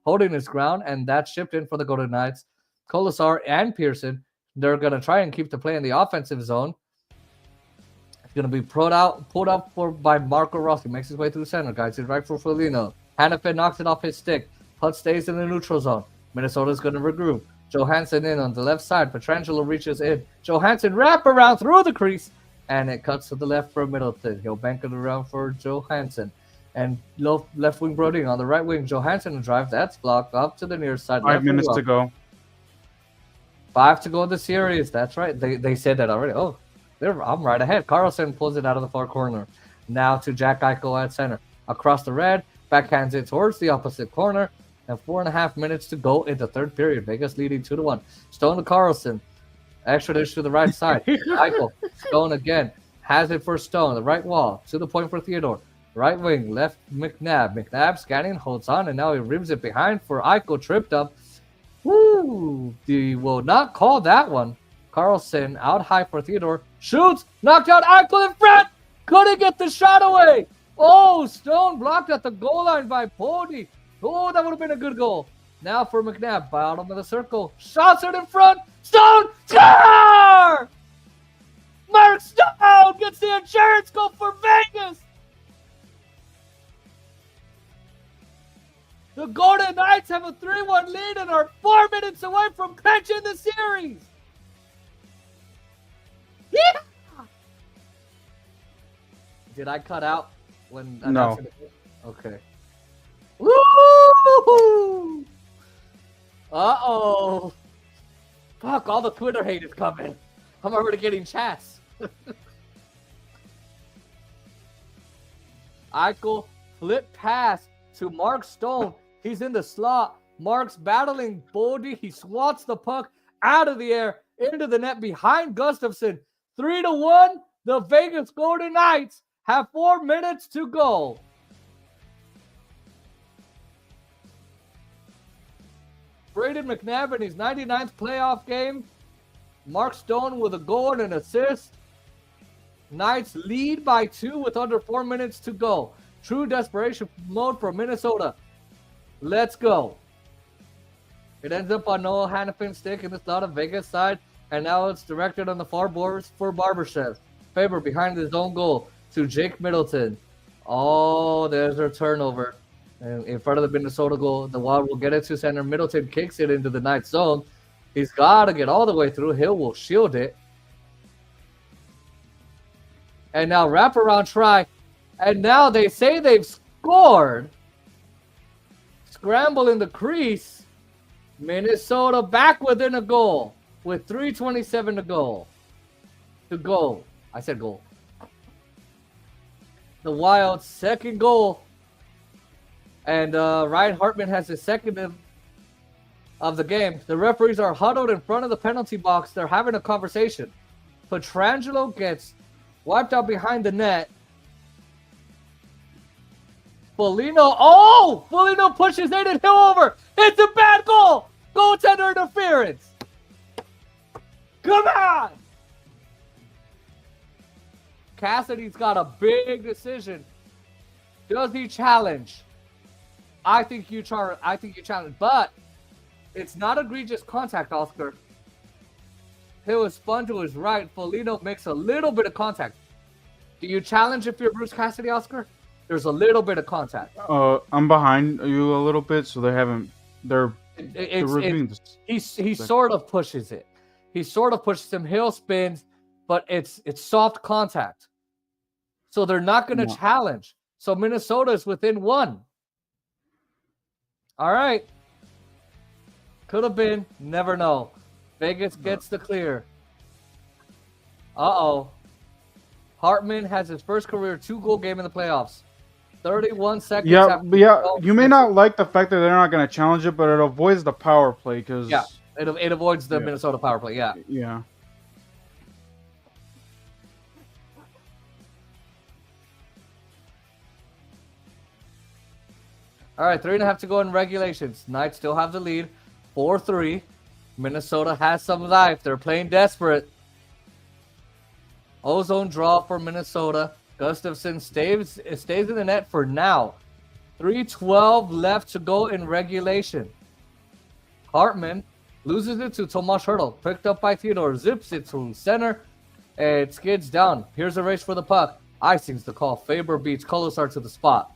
holding his ground, and that's shipped in for the Golden Knights. Colasar and Pearson, they're going to try and keep the play in the offensive zone. It's going to be pulled up by Marco Rossi. Makes his way through center. Guys, it's right for Foligno. Hannafin knocks it off his stick. Puck stays in the neutral zone. Minnesota's going to regroup. Johansson in on the left side. Petrangelo reaches in. Johansson wrap around through the crease, and it cuts to the left for Middleton. He'll bank it around for Johansson. And left wing Broding on the right wing. Johansson drive. That's blocked up to the near side. 5 minutes to go. 5 to go in the series. That's right. They said that already. Oh, I'm right ahead. Carlson pulls it out of the far corner. Now to Jack Eichel at center. Across the red. Backhands it towards the opposite corner. And 4.5 minutes to go in the third period. Vegas leading 2-1. Stone to Carlson. Extra dish to the right side. Eichel. Stone again. Has it for Stone. The right wall. To the point for Theodore. Right wing. Left McNabb. McNabb scanning. Holds on. And now he rims it behind for Eichel. Tripped up. Woo! He will not call that one. Carlson out high for Theodore. Shoots. Knocked out Eichel in front. Couldn't get the shot away. Oh, Stone blocked at the goal line by Pody. Oh, that would have been a good goal. Now for McNabb, bottom of the circle. Shots it in front. Stone, score! Mark Stone gets the insurance goal for Vegas. The Golden Knights have a 3-1 lead and are 4 minutes away from clinching the series. Yeah! Did I cut out when? No. Okay. Woo! Uh-oh. Fuck, all the Twitter hate is coming. I'm already getting chats. Eichel flip pass to Mark Stone. He's in the slot. Mark's battling Bodie. He swats the puck out of the air into the net behind Gustafsson. 3-1. The Vegas Golden Knights have 4 minutes to go. Braden McNabb in his 99th playoff game. Mark Stone with a goal and an assist. Knights lead by 2 with under 4 minutes to go. True desperation mode for Minnesota. Let's go. It ends up on Noah Hannafin's stick in the slot of Vegas side. And now it's directed on the far borders for Barbashev. Faber behind his own goal to Jake Middleton. Oh, there's their turnover. And in front of the Minnesota goal, the Wild will get it to center. Middleton kicks it into the Knights zone. He's got to get all the way through. Hill will shield it. And now wraparound try. And now they say they've scored. Scramble in the crease. Minnesota back within a goal with 3:27 to go. I said goal. The Wild's second goal. And Ryan Hartman has his second of the game. The referees are huddled in front of the penalty box. They're having a conversation. Petrangelo gets wiped out behind the net. Foligno pushes Aiden Hill over. It's a bad goal. Goaltender interference. Come on. Cassidy's got a big decision. Does he challenge? I think you challenge, but it's not egregious contact, Oscar. He was spun to his right. Foligno makes a little bit of contact. Do you challenge if you're Bruce Cassidy, Oscar? There's a little bit of contact. I'm behind you a little bit, so they're reviewing this. He sort of pushes it. He sort of pushes him. Hill spins, but it's soft contact. So they're not going to challenge. So Minnesota is within 1. All right. Could have been. Never know. Vegas gets the clear. Uh-oh. Hartman has his first career 2-goal game in the playoffs. 31 seconds. Yeah. You may not like the fact that they're not going to challenge it, but it avoids the power play because. Yeah, it avoids the Minnesota power play. Yeah. Yeah. All right, 3.5 to go in regulations. Knights still have the lead, 4-3. Minnesota has some life. They're playing desperate. Ozone draw for Minnesota. Gustafsson stays in the net for now. 3:12 left to go in regulation. Hartman loses it to Tomas Hertl. Picked up by Theodore. Zips it to center. It skids down. Here's a race for the puck. Icing's the call. Faber beats Kolosar to the spot.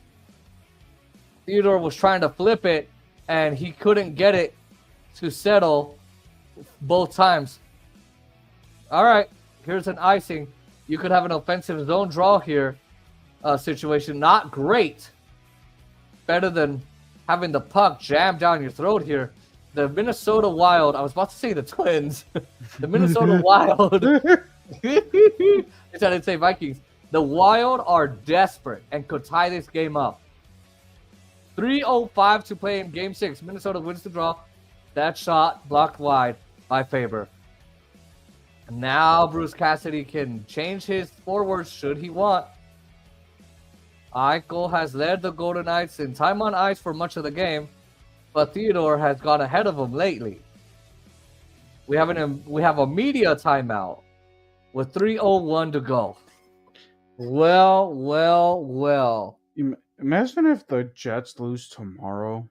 Theodore was trying to flip it, and he couldn't get it to settle both times. All right, here's an icing. You could have an offensive zone draw here situation. Not great. Better than having the puck jammed down your throat here. The Minnesota Wild, I was about to say the Twins. The Minnesota Wild. I didn't say Vikings. The Wild are desperate and could tie this game up. 3:05 to play in Game 6. Minnesota wins the draw. That shot blocked wide by Faber. Now Bruce Cassidy can change his forwards should he want. Eichel has led the Golden Knights in time on ice for much of the game, but Theodore has gone ahead of him lately. We have a media timeout with 3:01 to go. Well. Imagine if the Jets lose tomorrow.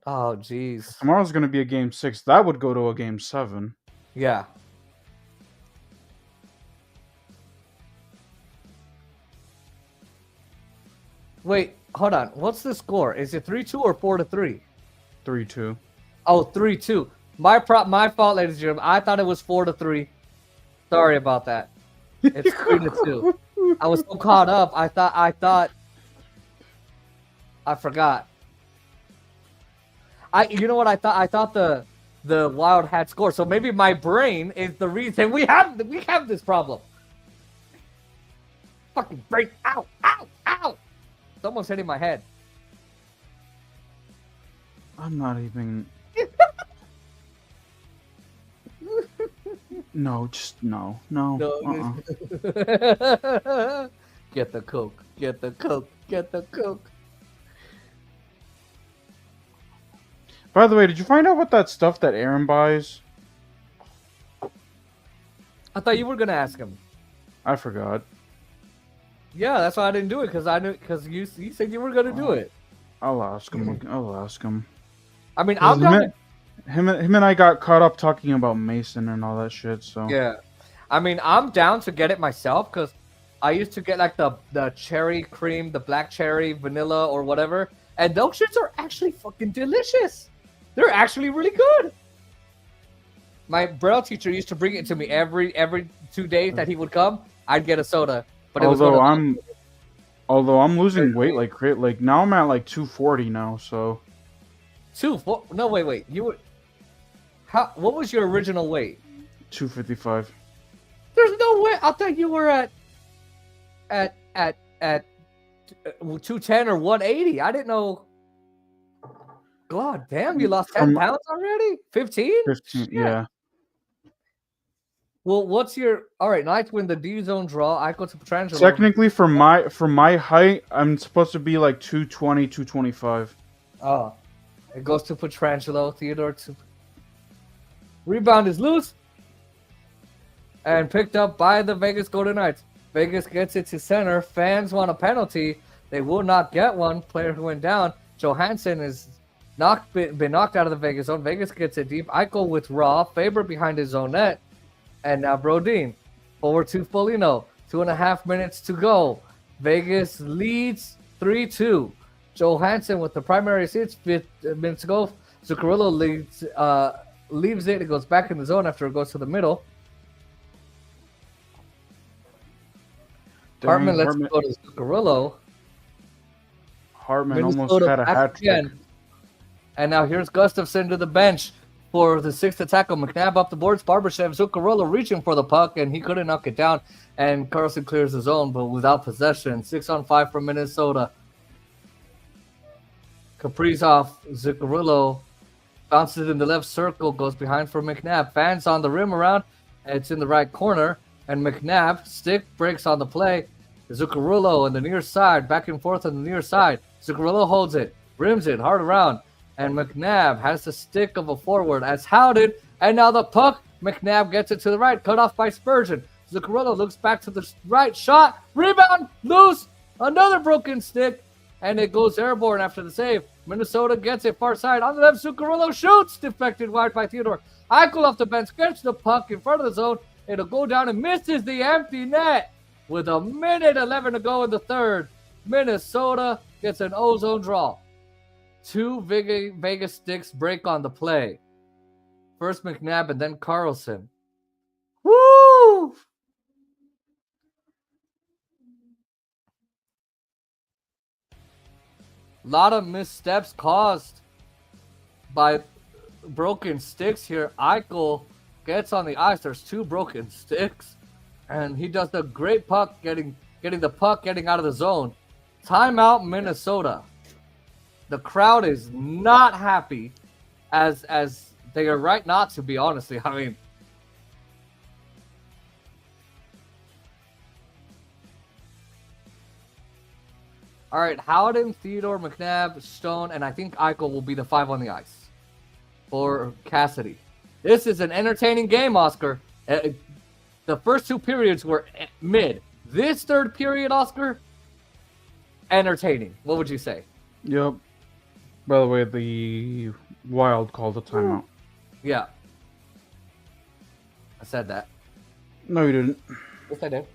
Oh, jeez. Tomorrow's going to be a Game 6. That would go to a Game 7. Yeah. Wait, hold on. What's the score? Is it 3-2 or 4-3? 3-2. Oh, 3-2. My fault, ladies and gentlemen. I thought it was 4-3. Sorry about that. It's 3-2. I was so caught up. I thought. I forgot. You know what I thought? I thought the Wild had scored. So maybe my brain is the reason we have this problem. Fucking brain! Ow! Someone's hitting my head. I'm not even. No, just no. Get the Coke. By the way, did you find out what that stuff that Aaron buys? I thought you were gonna ask him. I forgot. Yeah, that's why I didn't do it because you said you were gonna do it. I'll ask him. I mean, I'm down. Him and I got caught up talking about Mason and all that shit. So yeah, I mean, I'm down to get it myself because I used to get like the cherry cream, the black cherry, vanilla, or whatever, and those shits are actually fucking delicious. They're actually really good. My Braille teacher used to bring it to me every 2 days that he would come. I'd get a soda, but although I'm losing weight like now I'm at like 240 now. So no wait you were what was your original weight? 255. There's no way. I thought you were at 210 or 180. I didn't know. God damn, you lost 10 pounds already? 15? 15, yeah. Well, what's your... All right, Knights win the D-zone draw. I go to Petrangelo. Technically, for my height, I'm supposed to be like 220, 225. Oh. It goes to Petrangelo. Theodore to... Rebound is loose. And picked up by the Vegas Golden Knights. Vegas gets it to center. Fans want a penalty. They will not get one. Player who went down. Johansson is been knocked out of the Vegas zone. Vegas gets it deep. Eichel withdraw. Faber behind his own net. And now Brodin. Forward to Foligno. 2.5 minutes to go. Vegas leads 3-2. Johansson with the primary assist. 5 minutes to go. Zuccarello leaves it. It goes back in the zone after it goes to the middle. Hartman lets it go to Zuccarello. Hartman Minnesota almost had a back hat trick. again. And now here's Gustafsson to the bench for the 6th tackle. McNabb up the boards. Barbashev, Zuccarello reaching for the puck, and he couldn't knock it down. And Carlson clears his own, but without possession. 6-on-5 for Minnesota. Kaprizov, Zuccarello bounces in the left circle, goes behind for McNabb. Fans on the rim around, and it's in the right corner. And McNabb, stick breaks on the play. Zuccarello on the near side, back and forth on the near side. Zuccarello holds it, rims it, hard around. And McNabb has the stick of a forward as Howden. And now the puck, McNabb gets it to the right, cut off by Spurgeon. Zuccarello looks back to the right, shot, rebound, loose, another broken stick. And it goes airborne after the save. Minnesota gets it far side. On the left, Zuccarello shoots, deflected wide by Theodore. Eichel off the bench, gets the puck in front of the zone. It'll go down and misses the empty net. With 1:11 to go in the third, Minnesota gets an ozone draw. 2 Vegas sticks break on the play. First McNabb and then Carlson. Woo! A lot of missteps caused by broken sticks here. Eichel gets on the ice. There's 2 broken sticks. And he does the great puck getting the puck getting out of the zone. Timeout, Minnesota. The crowd is not happy, as they are right not to be, honestly. I mean, all right, Howden, Theodore, McNabb, Stone, and I think Eichel will be the 5 on the ice for Cassidy. This is an entertaining game, Oscar. The first 2 periods were mid. This third period, Oscar, entertaining. What would you say? Yep. By the way, the Wild called a timeout. Yeah. I said that. No, you didn't. Yes, I did.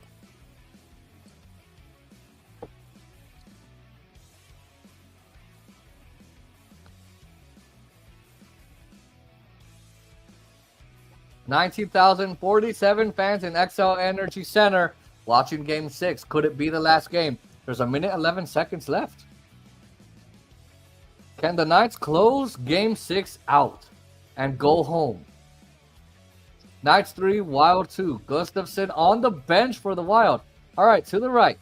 $19,047 fans in XL Energy Center watching Game 6. Could it be the last game? There's 1:11 seconds left. Can the Knights close Game 6 out and go home? Knights 3, Wild 2. Gustafsson on the bench for the Wild. All right, to the right.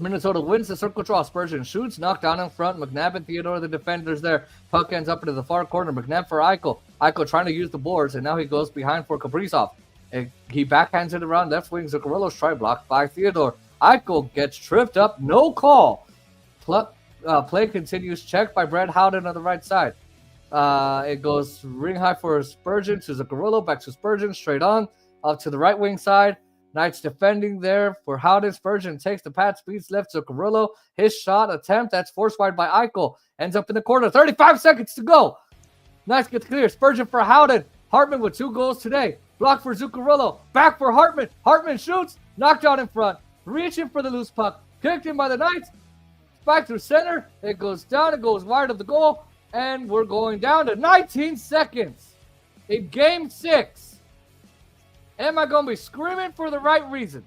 Minnesota wins the circle draw. Spurgeon shoots, knocked down in front. McNabb and Theodore, the defenders there. Puck ends up into the far corner. McNabb for Eichel. Eichel trying to use the boards, and now he goes behind for Kaprizov. And he backhands it around left wing. Zuccarello's try blocked by Theodore. Eichel gets tripped up. No call. Play continues. Checked by Brett Howden on the right side. It goes ring high for Spurgeon to Zuccarello. Back to Spurgeon. Straight on. Up to the right wing side. Knights defending there for Howden. Spurgeon takes the pad, speeds left. Zuccarello, his shot attempt, that's forced wide by Eichel. Ends up in the corner. 35 seconds to go. Knights gets clear. Spurgeon for Howden. Hartman with 2 goals today. Block for Zuccarello. Back for Hartman. Hartman shoots. Knocked out in front. Reaching for the loose puck. Kicked in by the Knights. Back through center. It goes down. It goes wide of the goal. And we're going down to 19 seconds in Game 6. Am I going to be screaming for the right reason?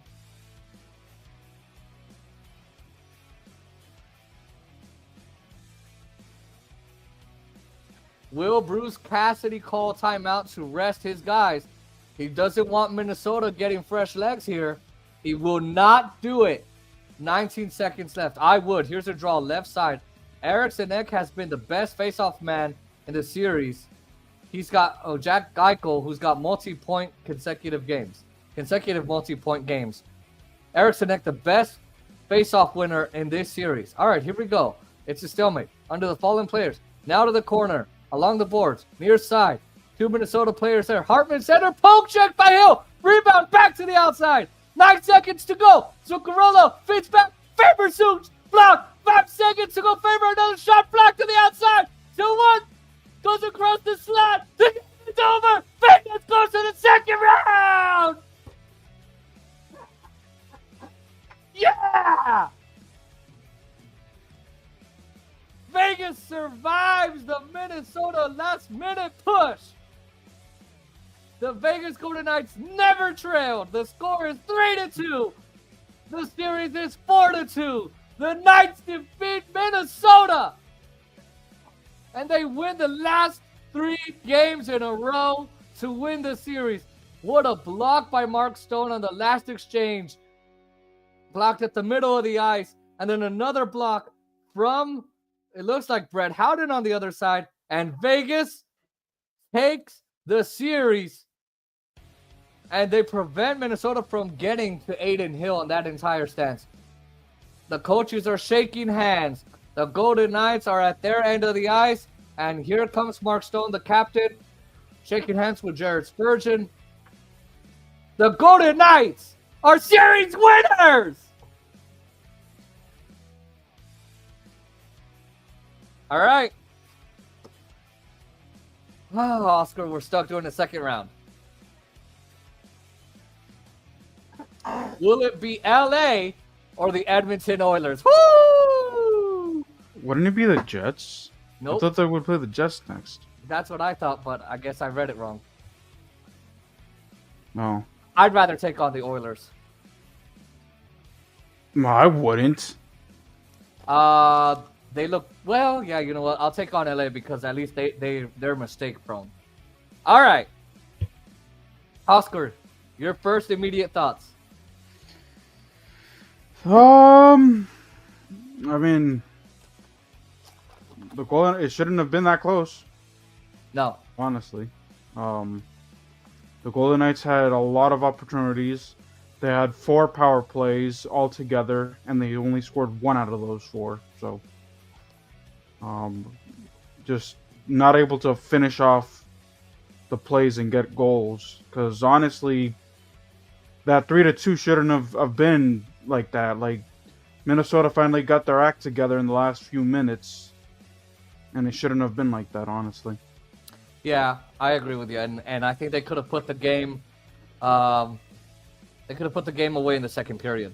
Will Bruce Cassidy call timeout to rest his guys? He doesn't want Minnesota getting fresh legs here. He will not do it. 19 seconds left. I would. Here's a draw left side. Eriksson Ek has been the best face-off man in the series. He's got Jack Eichel, who's got multi-point consecutive multi-point games. Eriksson Ek, the best face-off winner in this series. All right, here we go. It's a stalemate. Under the fallen players. Now to the corner. Along the boards. Near side. 2 Minnesota players there. Hartman center. Poke check by Hill. Rebound back to the outside. 9 seconds to go. Zuccarello fits back. Faber shoots. Block. 5 seconds to go. Faber another shot. Block to the outside. 2-1. Goes across the slot. It's over. Vegas goes to the second round. Yeah. Vegas survives the Minnesota last minute push. The Vegas Golden Knights never trailed. The score is 3-2. The series is 4-2. The Knights defeat Minnesota. And they win the last 3 games in a row to win the series. What a block by Mark Stone on the last exchange. Blocked at the middle of the ice. And then another block from, it looks like Brett Howden on the other side. And Vegas takes the series. And they prevent Minnesota from getting to Adin Hill on that entire stance. The coaches are shaking hands. The Golden Knights are at their end of the ice. And here comes Mark Stone, the captain, shaking hands with Jared Spurgeon. The Golden Knights are series winners! All right. Oh, Oscar, we're stuck doing the second round. Will it be LA or the Edmonton Oilers? Woo! Wouldn't it be the Jets? Nope. I thought they would play the Jets next. That's what I thought, but I guess I read it wrong. No. I'd rather take on the Oilers. No, I wouldn't. They look, well, yeah, you know what? I'll take on LA because at least they're mistake prone. All right. Oscar, your first immediate thoughts. I mean, it shouldn't have been that close, No. honestly. The Golden Knights had a lot of opportunities. They had 4 power plays altogether, and they only scored 1 out of those 4. So, just not able to finish off the plays and get goals. Because honestly, that 3-2 shouldn't have been like that. Like, Minnesota finally got their act together in the last few minutes, and it shouldn't have been like that, honestly. Yeah, I agree with you, and I think they could have put the game, they could have put the game away in the second period,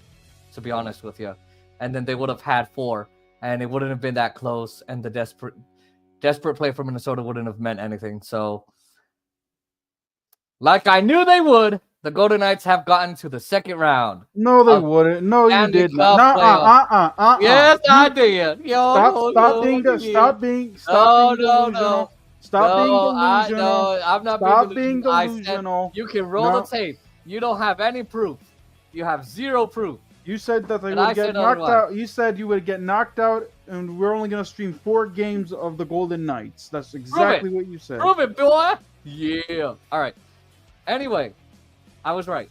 to be honest with you, and then they would have had 4, and it wouldn't have been that close, and the desperate play from Minnesota wouldn't have meant anything. So, like I knew they would, the Golden Knights have gotten to the second round. No, they wouldn't. No, you Stanley did Cup not. playoffs. Yes, I did. Stop being delusional. Stop being delusional. I'm not Stop being delusional. You can roll the tape. You don't have any proof. You have 0 proof. You said that they And I would get said knocked otherwise. out. You said you would get knocked out, and we're only going to stream 4 games of the Golden Knights. That's exactly what you said. Prove it, boy. Yeah. All right. Anyway, I was right.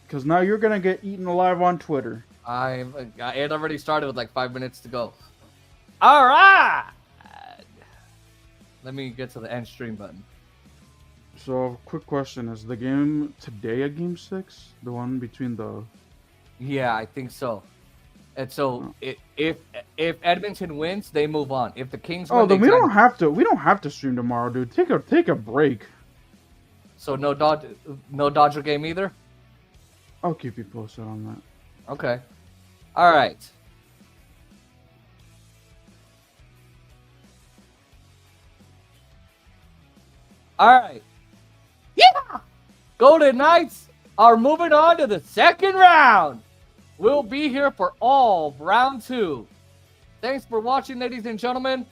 Because now you're going to get eaten alive on Twitter. It already started with like 5 minutes to go. All right. Let me get to the end stream button. So, quick question. Is the game today a game 6? The one between the... Yeah, I think so. And so if Edmonton wins, they move on. If the Kings win, then they we don't have to stream tomorrow, dude. Take a break. So no Dodger game either? I'll keep you posted on that. Okay. All right. All right. Yeah! Golden Knights are moving on to the second round. We'll be here for all of round 2. Thanks for watching, ladies and gentlemen.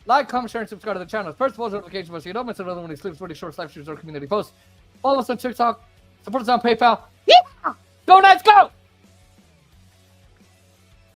Like, comment, share, and subscribe to the channel. First of all, notifications so you don't miss another one of these clips, really short live streams or community posts. Follow us on TikTok. Support us on PayPal. Yeah! Go Knights!